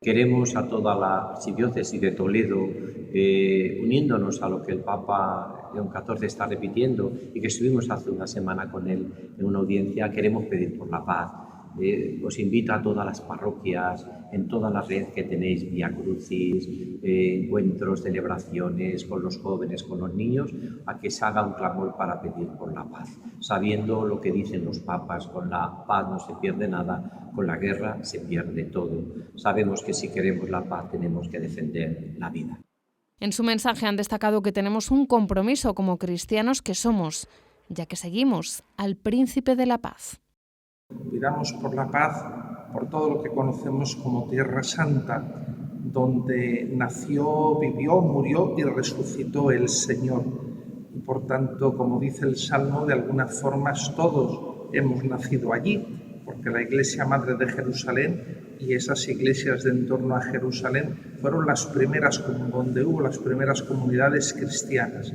[SPEAKER 6] Queremos a toda la archidiócesis de Toledo, uniéndonos a lo que el Papa León XIV está repitiendo y que estuvimos hace una semana con él en una audiencia, queremos pedir por la paz. Os invito a todas las parroquias, en todas las redes que tenéis, Vía Crucis, encuentros, celebraciones con los jóvenes, con los niños, a que se haga un clamor para pedir por la paz, sabiendo lo que dicen los papas: con la paz no se pierde nada, con la guerra se pierde todo. Sabemos que si queremos la paz tenemos que defender la vida.
[SPEAKER 3] En su mensaje han destacado que tenemos un compromiso como cristianos que somos, ya que seguimos al Príncipe de la Paz.
[SPEAKER 17] Pidamos por la paz, por todo lo que conocemos como Tierra Santa, donde nació, vivió, murió y resucitó el Señor. Y por tanto, como dice el Salmo, de alguna forma todos hemos nacido allí, porque la Iglesia Madre de Jerusalén y esas iglesias de en torno a Jerusalén fueron las primeras, donde hubo las primeras comunidades cristianas.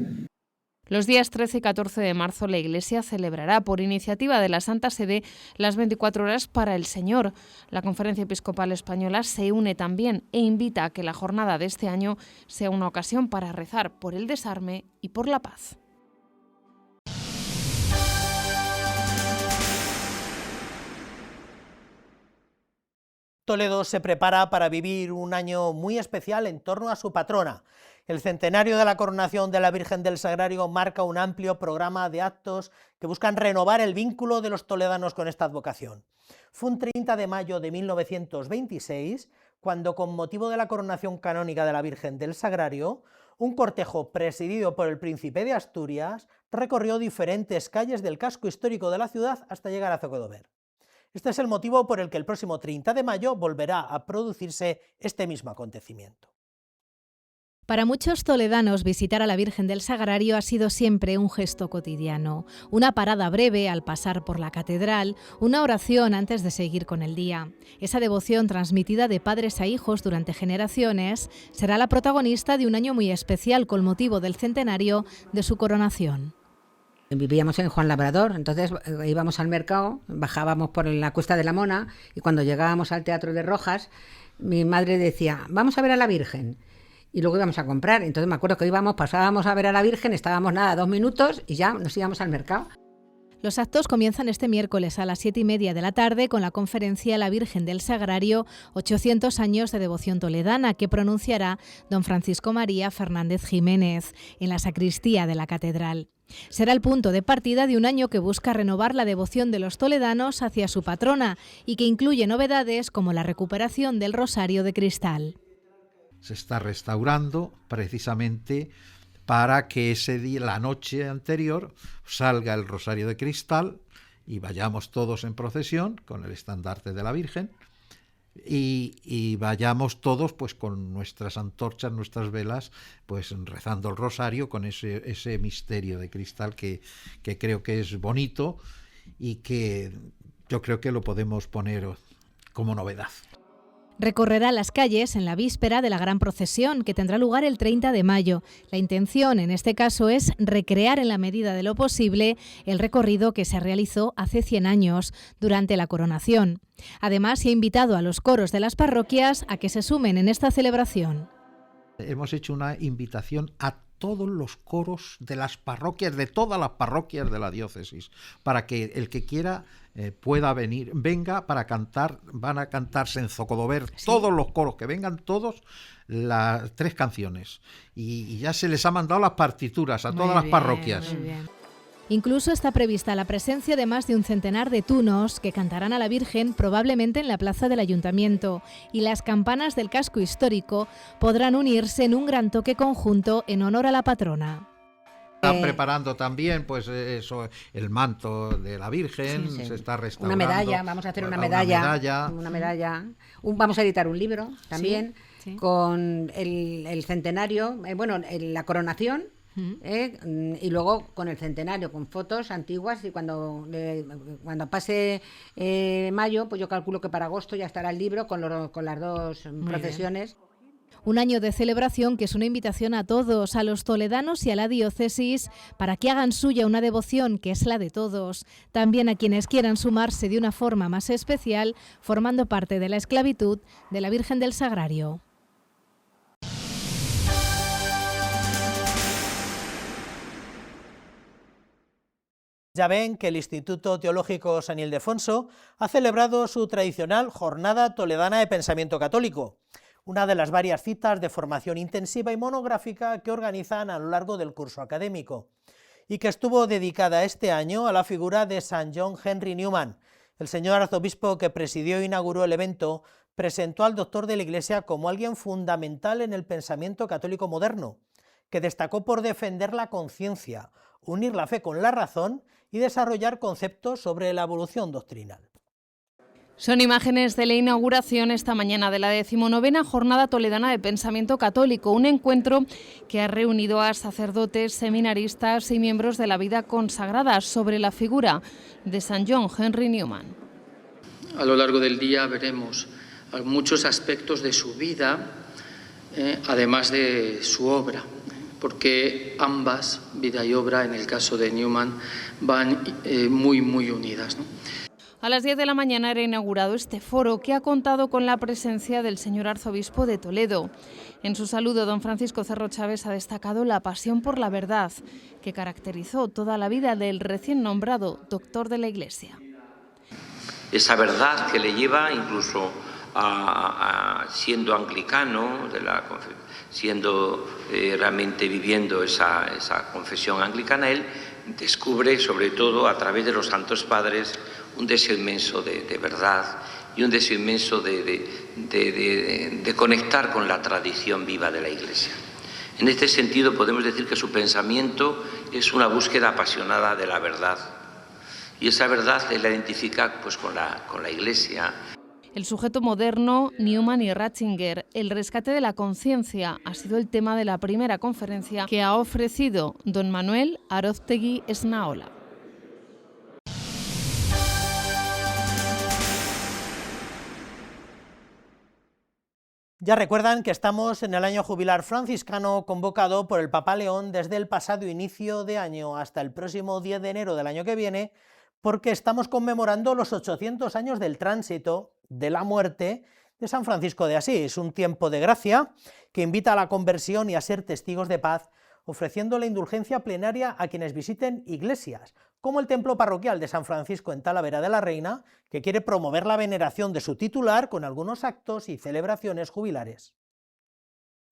[SPEAKER 3] Los días 13 y 14 de marzo la Iglesia celebrará, por iniciativa de la Santa Sede, las 24 horas para el Señor. La Conferencia Episcopal Española se une también e invita a que la jornada de este año sea una ocasión para rezar por el desarme y por la paz.
[SPEAKER 1] Toledo se prepara para vivir un año muy especial en torno a su patrona. El centenario de la coronación de la Virgen del Sagrario marca un amplio programa de actos que buscan renovar el vínculo de los toledanos con esta advocación. Fue un 30 de mayo de 1926 cuando, con motivo de la coronación canónica de la Virgen del Sagrario, un cortejo presidido por el príncipe de Asturias recorrió diferentes calles del casco histórico de la ciudad hasta llegar a Zocodover. Este es el motivo por el que el próximo 30 de mayo volverá a producirse este mismo acontecimiento.
[SPEAKER 18] Para muchos toledanos, visitar a la Virgen del Sagrario ha sido siempre un gesto cotidiano, una parada breve al pasar por la catedral, una oración antes de seguir con el día. Esa devoción transmitida de padres a hijos durante generaciones será la protagonista de un año muy especial con motivo del centenario de su coronación.
[SPEAKER 19] Vivíamos en Juan Labrador, entonces íbamos al mercado, bajábamos por la Cuesta de la Mona y cuando llegábamos al Teatro de Rojas, mi madre decía, vamos a ver a la Virgen. Y luego íbamos a comprar. Entonces me acuerdo que pasábamos a ver a la Virgen, estábamos 2 minutos y ya nos íbamos al mercado.
[SPEAKER 18] Los actos comienzan este miércoles a las 7:30 de la tarde con la conferencia La Virgen del Sagrario, 800 años de devoción toledana, que pronunciará don Francisco María Fernández Jiménez en la sacristía de la catedral. Será el punto de partida de un año que busca renovar la devoción de los toledanos hacia su patrona y que incluye novedades como la recuperación del rosario de cristal.
[SPEAKER 20] Se está restaurando precisamente para que ese día, la noche anterior, salga el rosario de cristal y vayamos todos en procesión con el estandarte de la Virgen y vayamos todos pues con nuestras antorchas, nuestras velas, pues rezando el rosario con ese misterio de cristal que creo que es bonito y que yo creo que lo podemos poner como novedad.
[SPEAKER 18] Recorrerá las calles en la víspera de la gran procesión, que tendrá lugar el 30 de mayo. La intención, en este caso, es recrear en la medida de lo posible el recorrido que se realizó hace 100 años, durante la coronación. Además, se ha invitado a los coros de las parroquias a que se sumen en esta celebración.
[SPEAKER 20] Hemos hecho una invitación a todos los coros de las parroquias, de todas las parroquias de la diócesis, para que el que quiera pueda venga para cantar. Van a cantarse en Zocodover todos los coros, que vengan todos las 3 canciones. Y ya se les ha mandado las partituras a todas las parroquias.
[SPEAKER 18] Muy bien. Incluso está prevista la presencia de más de un centenar de tunos que cantarán a la Virgen probablemente en la plaza del Ayuntamiento, y las campanas del casco histórico podrán unirse en un gran toque conjunto en honor a la patrona.
[SPEAKER 20] Están preparando también pues eso, el manto de la Virgen, se está restaurando.
[SPEAKER 19] Una medalla, vamos a hacer una medalla. Vamos a editar un libro también con el centenario, la coronación. Y luego con el centenario, con fotos antiguas, y cuando pase mayo, pues yo calculo que para agosto ya estará el libro con las 2 procesiones.
[SPEAKER 18] Un año de celebración que es una invitación a todos, a los toledanos y a la diócesis, para que hagan suya una devoción que es la de todos, también a quienes quieran sumarse de una forma más especial, formando parte de la esclavitud de la Virgen del Sagrario.
[SPEAKER 1] Ya ven que el Instituto Teológico San Ildefonso ha celebrado su tradicional Jornada Toledana de Pensamiento Católico, una de las varias citas de formación intensiva y monográfica que organizan a lo largo del curso académico, y que estuvo dedicada este año a la figura de San John Henry Newman. El señor arzobispo que presidió e inauguró el evento presentó al doctor de la Iglesia como alguien fundamental en el pensamiento católico moderno, que destacó por defender la conciencia, unir la fe con la razón y desarrollar conceptos sobre la evolución doctrinal.
[SPEAKER 3] Son imágenes de la inauguración esta mañana de la 19ª Jornada Toledana de Pensamiento Católico, un encuentro que ha reunido a sacerdotes, seminaristas y miembros de la vida consagrada sobre la figura de San John Henry Newman.
[SPEAKER 21] A lo largo del día veremos muchos aspectos de su vida, además de su obra, porque ambas, vida y obra, en el caso de Newman, van muy unidas, ¿no?
[SPEAKER 3] A las 10 de la mañana era inaugurado este foro, que ha contado con la presencia del señor arzobispo de Toledo. En su saludo, don Francisco Cerro Chávez ha destacado la pasión por la verdad que caracterizó toda la vida del recién nombrado doctor de la Iglesia.
[SPEAKER 22] Esa verdad que le lleva incluso siendo anglicano, siendo realmente viviendo esa confesión anglicana, él descubre, sobre todo a través de los Santos Padres, un deseo inmenso de verdad y un deseo inmenso de conectar con la tradición viva de la Iglesia. En este sentido podemos decir que su pensamiento es una búsqueda apasionada de la verdad Y esa verdad él la identifica pues, con la Iglesia.
[SPEAKER 3] El sujeto moderno, Newman y Ratzinger, el rescate de la conciencia, ha sido el tema de la primera conferencia que ha ofrecido don Manuel Aróztegui Esnaola.
[SPEAKER 1] Ya recuerdan que estamos en el año jubilar franciscano convocado por el Papa León desde el pasado inicio de año hasta el próximo 10 de enero del año que viene, porque estamos conmemorando los 800 años del tránsito de la muerte de San Francisco de Asís, un tiempo de gracia que invita a la conversión y a ser testigos de paz, ofreciendo la indulgencia plenaria a quienes visiten iglesias, como el templo parroquial de San Francisco en Talavera de la Reina, que quiere promover la veneración de su titular con algunos actos y celebraciones jubilares.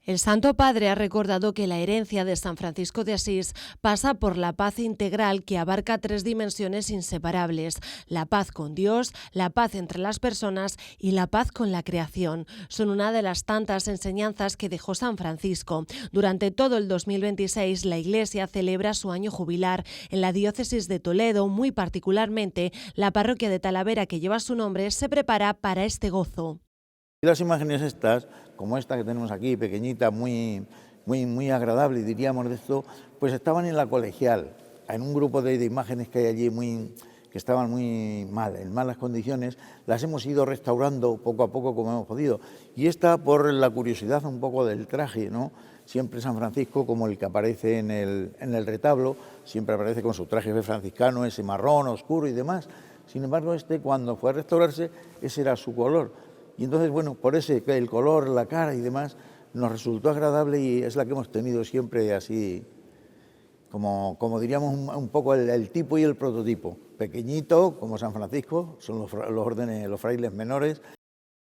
[SPEAKER 7] El Santo Padre ha recordado que la herencia de San Francisco de Asís pasa por la paz integral que abarca 3 dimensiones inseparables: la paz con Dios, la paz entre las personas y la paz con la creación. Son una de las tantas enseñanzas que dejó San Francisco. Durante todo el 2026, la Iglesia celebra su año jubilar. En la diócesis de Toledo, muy particularmente, la parroquia de Talavera, que lleva su nombre, se prepara para este gozo.
[SPEAKER 2] Las imágenes estas, como esta que tenemos aquí, pequeñita, muy agradable, diríamos, de esto, pues estaban en la colegial, en un grupo de imágenes que hay allí que estaban muy mal, en malas condiciones, las hemos ido restaurando poco a poco como hemos podido. Y esta por la curiosidad un poco del traje, ¿no? Siempre San Francisco, como el que aparece en el retablo, siempre aparece con su traje franciscano, ese marrón oscuro y demás. Sin embargo, cuando fue a restaurarse, ese era su color. Y entonces, bueno, por ese, el color, la cara y demás, nos resultó agradable y es la que hemos tenido siempre así, como diríamos, un poco el tipo y el prototipo. Pequeñito, como San Francisco, son los órdenes, los frailes menores.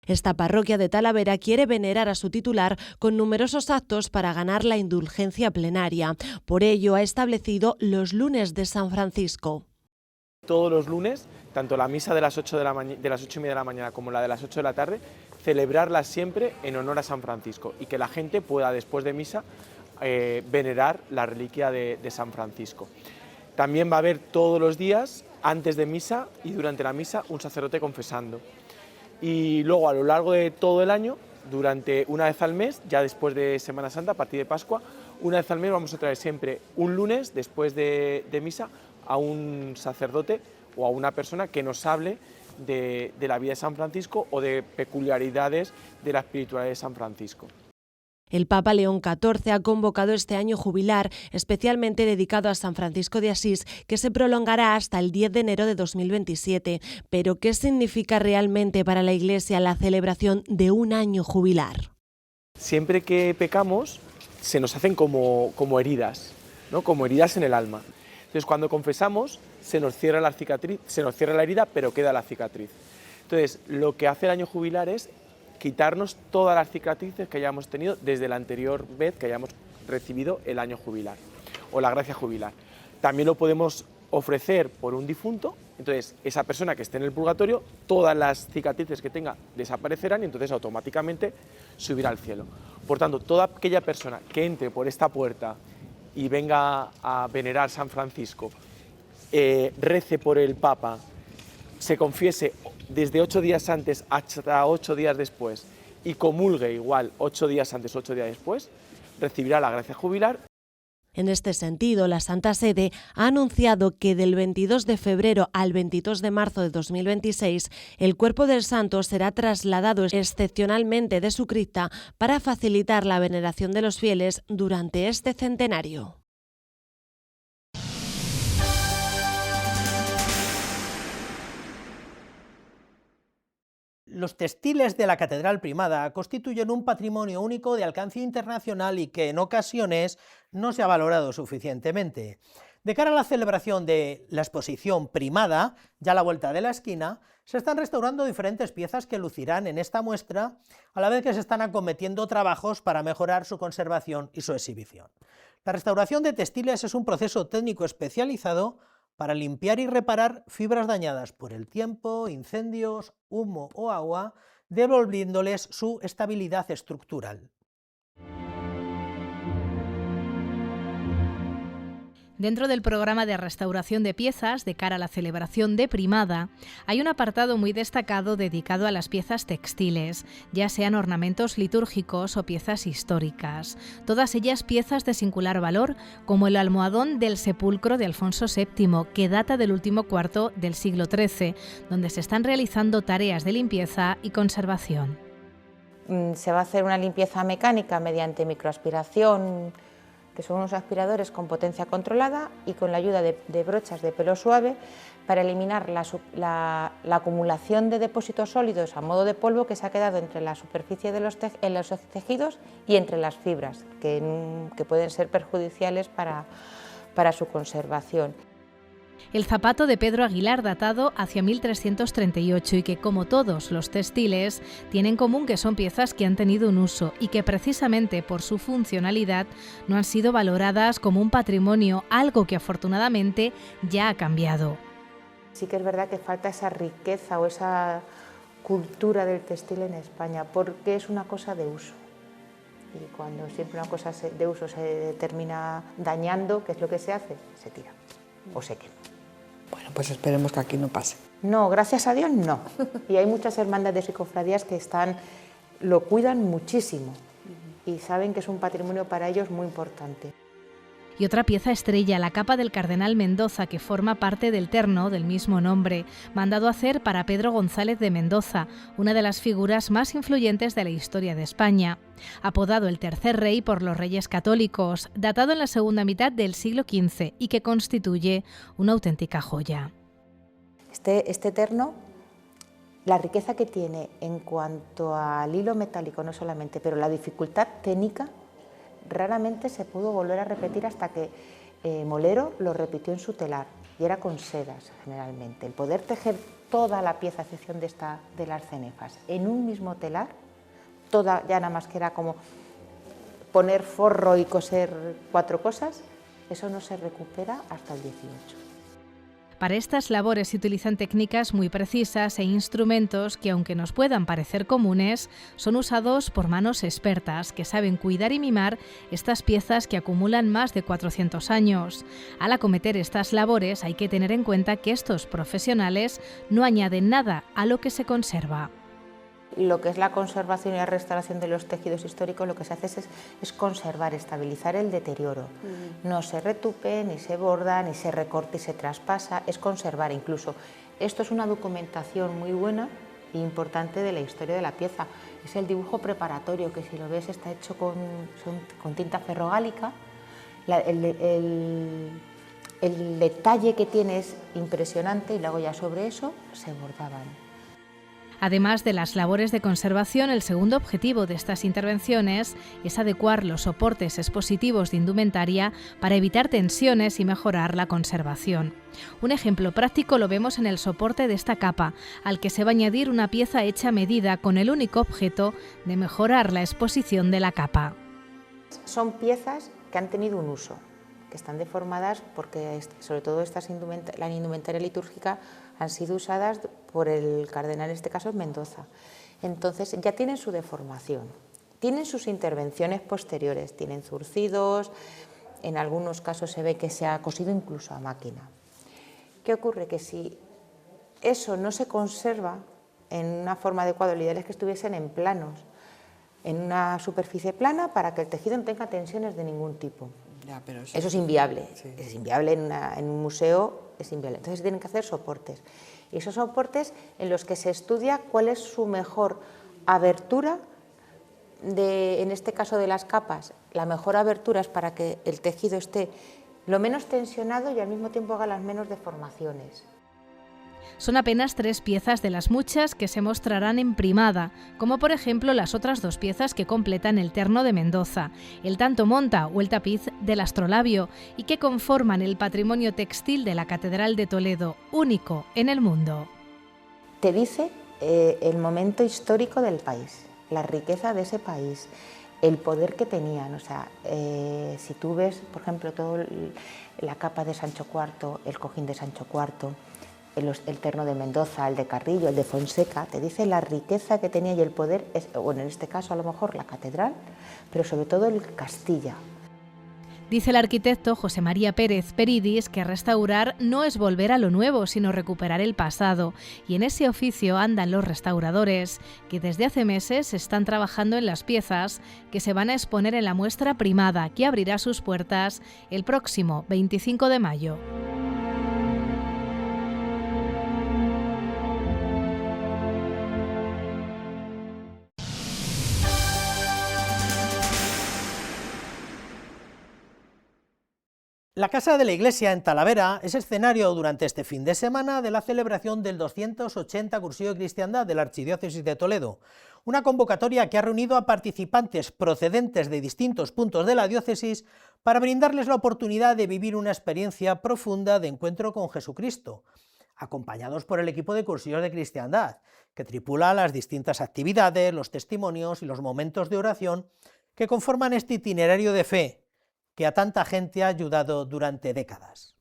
[SPEAKER 7] Esta parroquia de Talavera quiere venerar a su titular con numerosos actos para ganar la indulgencia plenaria. Por ello, ha establecido los lunes de San Francisco.
[SPEAKER 4] Todos los lunes, tanto la misa de las 8:30 de la mañana como la de las 8 de la tarde, celebrarlas siempre en honor a San Francisco y que la gente pueda, después de misa, venerar la reliquia de San Francisco. También va a haber todos los días, antes de misa y durante la misa, un sacerdote confesando. Y luego, a lo largo de todo el año, durante una vez al mes, ya después de Semana Santa, a partir de Pascua, una vez al mes vamos a traer siempre un lunes, después de misa, a un sacerdote o a una persona que nos hable de la vida de San Francisco o de peculiaridades de la espiritualidad de San Francisco.
[SPEAKER 7] El Papa León XIV ha convocado este año jubilar especialmente dedicado a San Francisco de Asís, que se prolongará hasta el 10 de enero de 2027. Pero, ¿qué significa realmente para la Iglesia la celebración de un año jubilar?
[SPEAKER 4] Siempre que pecamos se nos hacen como heridas, ¿no? Como heridas en el alma. Entonces, cuando confesamos, se nos cierra la cicatriz, se nos cierra la herida, pero queda la cicatriz. Entonces, lo que hace el año jubilar es quitarnos todas las cicatrices que hayamos tenido desde la anterior vez que hayamos recibido el año jubilar o la gracia jubilar. También lo podemos ofrecer por un difunto, entonces esa persona que esté en el purgatorio, todas las cicatrices que tenga desaparecerán y entonces automáticamente subirá al cielo. Por tanto, toda aquella persona que entre por esta puerta y venga a venerar a San Francisco, rece por el Papa, se confiese desde 8 días antes hasta 8 días después y comulgue igual 8 días antes, 8 días después, recibirá la gracia jubilar.
[SPEAKER 7] En este sentido, la Santa Sede ha anunciado que del 22 de febrero al 22 de marzo de 2026 el cuerpo del santo será trasladado excepcionalmente de su cripta para facilitar la veneración de los fieles durante este centenario.
[SPEAKER 1] Los textiles de la Catedral Primada constituyen un patrimonio único de alcance internacional y que en ocasiones no se ha valorado suficientemente. De cara a la celebración de la exposición Primada, ya a la vuelta de la esquina, se están restaurando diferentes piezas que lucirán en esta muestra, a la vez que se están acometiendo trabajos para mejorar su conservación y su exhibición. La restauración de textiles es un proceso técnico especializado para limpiar y reparar fibras dañadas por el tiempo, incendios, humo o agua, devolviéndoles su estabilidad estructural.
[SPEAKER 18] Dentro del programa de restauración de piezas de cara a la celebración de Primada, hay un apartado muy destacado dedicado a las piezas textiles, ya sean ornamentos litúrgicos o piezas históricas. Todas ellas piezas de singular valor, como el almohadón del sepulcro de Alfonso VII, que data del último cuarto del siglo XIII, donde se están realizando tareas de limpieza y conservación.
[SPEAKER 5] Se va a hacer una limpieza mecánica mediante microaspiración, que son unos aspiradores con potencia controlada y con la ayuda de brochas de pelo suave para eliminar la acumulación de depósitos sólidos a modo de polvo que se ha quedado entre la superficie de los tejidos y entre las fibras, que pueden ser perjudiciales para su conservación.
[SPEAKER 18] El zapato de Pedro Aguilar, datado hacia 1338 y que, como todos los textiles, tiene en común que son piezas que han tenido un uso y que precisamente por su funcionalidad no han sido valoradas como un patrimonio, algo que afortunadamente ya ha cambiado.
[SPEAKER 5] Sí que es verdad que falta esa riqueza o esa cultura del textil en España, porque es una cosa de uso. Y cuando siempre una cosa de uso se termina dañando, ¿qué es lo que se hace? Se tira o se quema.
[SPEAKER 11] Bueno, pues esperemos que aquí no pase.
[SPEAKER 5] No, gracias a Dios no. Y hay muchas hermandades y cofradías que lo cuidan muchísimo y saben que es un patrimonio para ellos muy importante.
[SPEAKER 18] Y otra pieza estrella, la capa del cardenal Mendoza, que forma parte del terno del mismo nombre, mandado hacer para Pedro González de Mendoza, una de las figuras más influyentes de la historia de España. Apodado el tercer rey por los reyes católicos, datado en la segunda mitad del siglo XV y que constituye una auténtica joya.
[SPEAKER 5] Este terno, la riqueza que tiene en cuanto al hilo metálico no solamente, pero la dificultad técnica, raramente se pudo volver a repetir hasta que Molero lo repitió en su telar, y era con sedas generalmente. El poder tejer toda la pieza, a excepción de las cenefas, en un mismo telar, toda, ya nada más que era como poner forro y coser 4 cosas, eso no se recupera hasta el 18.
[SPEAKER 18] Para estas labores se utilizan técnicas muy precisas e instrumentos que, aunque nos puedan parecer comunes, son usados por manos expertas que saben cuidar y mimar estas piezas que acumulan más de 400 años. Al acometer estas labores hay que tener en cuenta que estos profesionales no añaden nada a lo que se conserva.
[SPEAKER 5] Lo que es la conservación y la restauración de los tejidos históricos, lo que se hace es conservar, estabilizar el deterioro. No se retupe, ni se borda, ni se recorta y se traspasa, es conservar. Incluso esto es una documentación muy buena e importante de la historia de la pieza. Es el dibujo preparatorio, que si lo ves está hecho con tinta ferrogálica. El detalle que tiene es impresionante y luego ya sobre eso se bordaban.
[SPEAKER 18] Además de las labores de conservación, el segundo objetivo de estas intervenciones es adecuar los soportes expositivos de indumentaria para evitar tensiones y mejorar la conservación. Un ejemplo práctico lo vemos en el soporte de esta capa, al que se va a añadir una pieza hecha a medida con el único objeto de mejorar la exposición de la capa.
[SPEAKER 5] Son piezas que han tenido un uso, que están deformadas porque, sobre todo la indumentaria litúrgica, han sido usadas por el cardenal, en este caso Mendoza. Entonces ya tienen su deformación, tienen sus intervenciones posteriores, tienen zurcidos, en algunos casos se ve que se ha cosido incluso a máquina. ¿Qué ocurre? Que si eso no se conserva en una forma adecuada, lo ideal es que estuviesen en planos, en una superficie plana para que el tejido no tenga tensiones de ningún tipo.
[SPEAKER 11] Ya, pero
[SPEAKER 5] eso es inviable, sí. Es inviable en un museo, es inviable. Entonces tienen que hacer soportes. Y esos soportes en los que se estudia cuál es su mejor abertura, en este caso de las capas, la mejor abertura es para que el tejido esté lo menos tensionado y al mismo tiempo haga las menos deformaciones.
[SPEAKER 18] Son apenas 3 piezas de las muchas que se mostrarán en Primada, como por ejemplo las otras 2 piezas que completan el terno de Mendoza, el tanto monta o el tapiz del astrolabio, y que conforman el patrimonio textil de la Catedral de Toledo, único en el mundo.
[SPEAKER 5] Te dice el momento histórico del país, la riqueza de ese país, el poder que tenían. O sea, si tú ves, por ejemplo, la capa de Sancho IV, el cojín de Sancho IV, el terno de Mendoza, el de Carrillo, el de Fonseca, te dice la riqueza que tenía y el poder, bueno, en este caso a lo mejor la catedral, pero sobre todo el Castilla.
[SPEAKER 18] Dice el arquitecto José María Pérez Peridis que restaurar no es volver a lo nuevo, sino recuperar el pasado. Y en ese oficio andan los restauradores, que desde hace meses están trabajando en las piezas que se van a exponer en la muestra primada, que abrirá sus puertas el próximo 25 de mayo.
[SPEAKER 1] La Casa de la Iglesia en Talavera es escenario durante este fin de semana de la celebración del 280 Cursillo de Cristiandad de la Archidiócesis de Toledo, una convocatoria que ha reunido a participantes procedentes de distintos puntos de la diócesis para brindarles la oportunidad de vivir una experiencia profunda de encuentro con Jesucristo, acompañados por el equipo de Cursillos de Cristiandad, que tripula las distintas actividades, los testimonios y los momentos de oración que conforman este itinerario de fe, que a tanta gente ha ayudado durante décadas.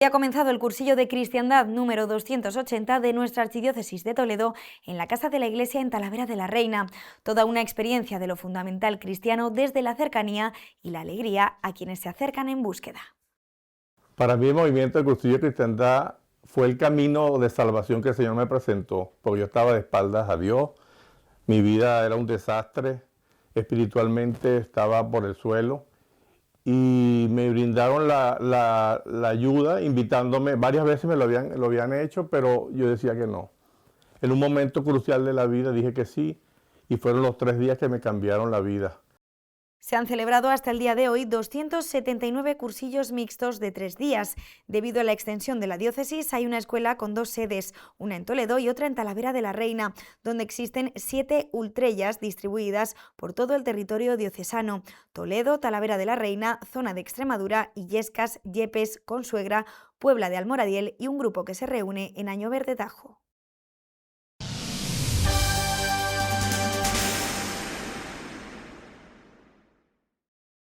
[SPEAKER 8] Ha comenzado el cursillo de cristiandad número 280 de nuestra Archidiócesis de Toledo en la Casa de la Iglesia en Talavera de la Reina. Toda una experiencia de lo fundamental cristiano desde la cercanía y la alegría a quienes se acercan en búsqueda.
[SPEAKER 9] Para mí el movimiento del cursillo de cristiandad fue el camino de salvación que el Señor me presentó, porque yo estaba de espaldas a Dios, mi vida era un desastre, espiritualmente estaba por el suelo. Y me brindaron la ayuda, invitándome, varias veces me lo habían hecho, pero yo decía que no. En un momento crucial de la vida dije que sí, y fueron los 3 días que me cambiaron la vida.
[SPEAKER 8] Se han celebrado hasta el día de hoy 279 cursillos mixtos de 3 días. Debido a la extensión de la diócesis, hay una escuela con 2 sedes, una en Toledo y otra en Talavera de la Reina, donde existen 7 ultrellas distribuidas por todo el territorio diocesano: Toledo, Talavera de la Reina, zona de Extremadura, Illescas, Yepes, Consuegra, Puebla de Almoradiel y un grupo que se reúne en Añover de Tajo.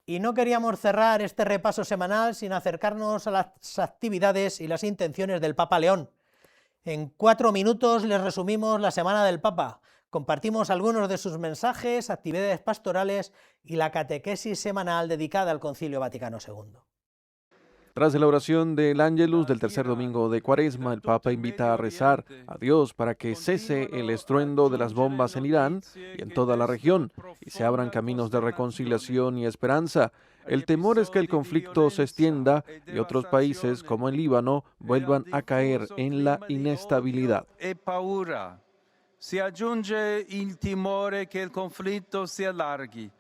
[SPEAKER 1] Y no queríamos cerrar este repaso semanal sin acercarnos a las actividades y las intenciones del Papa León. En 4 minutos les resumimos la Semana del Papa. Compartimos algunos de sus mensajes, actividades pastorales y la catequesis semanal dedicada al Concilio Vaticano II.
[SPEAKER 23] Tras la oración del Ángelus del tercer domingo de Cuaresma, el Papa invita a rezar a Dios para que cese el estruendo de las bombas en Irán y en toda la región y se abran caminos de reconciliación y esperanza. El temor es que el conflicto se extienda y otros países, como el Líbano, vuelvan a caer en la inestabilidad.
[SPEAKER 24] Si aggiunge il timore che il conflitto si allarghi.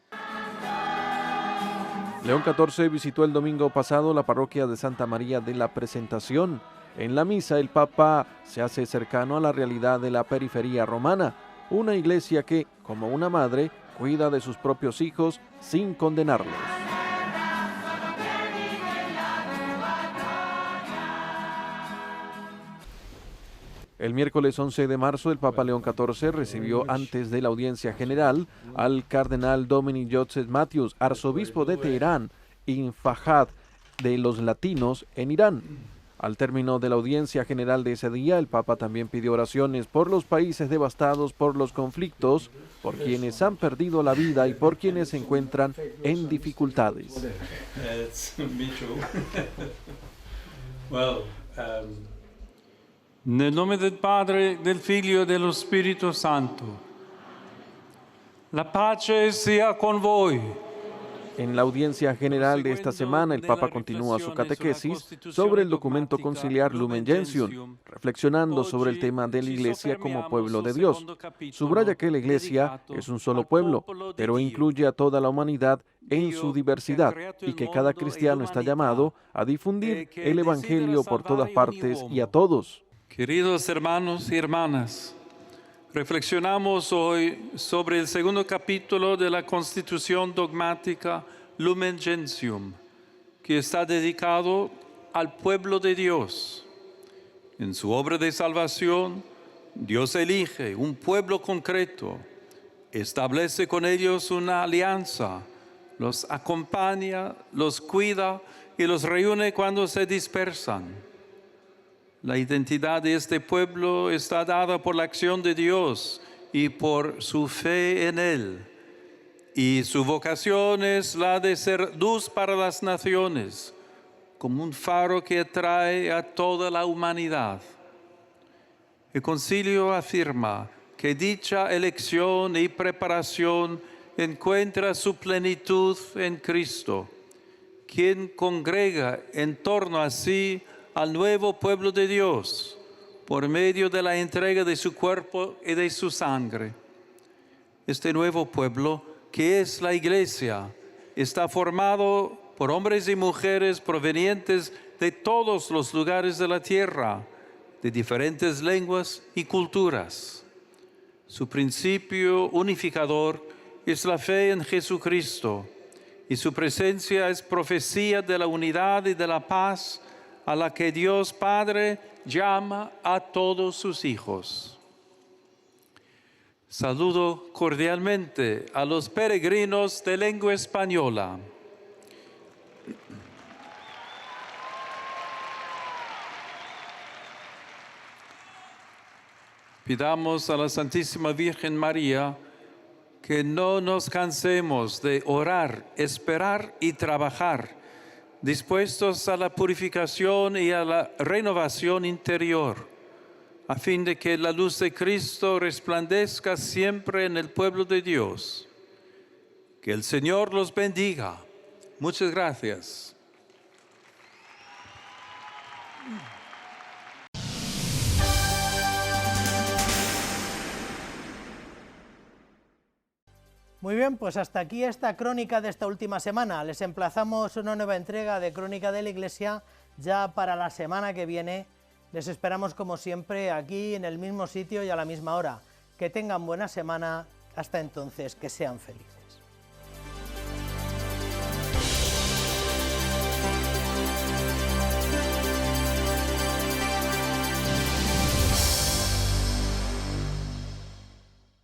[SPEAKER 23] León XIV visitó el domingo pasado la parroquia de Santa María de la Presentación. En la misa, el Papa se hace cercano a la realidad de la periferia romana, una iglesia que, como una madre, cuida de sus propios hijos sin condenarlos. El miércoles 11 de marzo, el Papa León XIV recibió antes de la audiencia general al cardenal Dominic Joseph Matthews, arzobispo de Teherán y Fajad de los latinos en Irán. Al término de la audiencia general de ese día, el Papa también pidió oraciones por los países devastados por los conflictos, por quienes han perdido la vida y por quienes se encuentran en dificultades.
[SPEAKER 24] Nel nome del Padre, del Figlio e dello Spirito Santo. La pace sia con voi.
[SPEAKER 23] En la audiencia general de esta semana, el Papa continúa su catequesis sobre el documento conciliar Lumen Gentium, reflexionando sobre el tema de la Iglesia como pueblo de Dios. Subraya que la Iglesia es un solo pueblo, pero incluye a toda la humanidad en su diversidad y que cada cristiano está llamado a difundir el Evangelio por todas partes y a todos.
[SPEAKER 24] Queridos hermanos y hermanas, reflexionamos hoy sobre el segundo capítulo de la Constitución dogmática Lumen Gentium, que está dedicado al pueblo de Dios. En su obra de salvación, Dios elige un pueblo concreto, establece con ellos una alianza, los acompaña, los cuida y los reúne cuando se dispersan. La identidad de este pueblo está dada por la acción de Dios y por su fe en Él. y su vocación es la de ser luz para las naciones, como un faro que atrae a toda la humanidad. El concilio afirma que dicha elección y preparación encuentra su plenitud en Cristo, quien congrega en torno a sí al nuevo pueblo de Dios por medio de la entrega de su cuerpo y de su sangre. Este nuevo pueblo, que es la Iglesia, está formado por hombres y mujeres provenientes de todos los lugares de la tierra, de diferentes lenguas y culturas. Su principio unificador es la fe en Jesucristo, y su presencia es profecía de la unidad y de la paz a la que Dios Padre llama a todos sus hijos. Saludo cordialmente a los peregrinos de lengua española. Pidamos a la Santísima Virgen María que no nos cansemos de orar, esperar y trabajar, dispuestos a la purificación y a la renovación interior, a fin de que la luz de Cristo resplandezca siempre en el pueblo de Dios. Que el Señor los bendiga. Muchas gracias.
[SPEAKER 1] Muy bien, pues hasta aquí esta crónica de esta última semana. Les emplazamos una nueva entrega de Crónica de la Iglesia ya para la semana que viene. Les esperamos como siempre aquí en el mismo sitio y a la misma hora. Que tengan buena semana. Hasta entonces, que sean felices.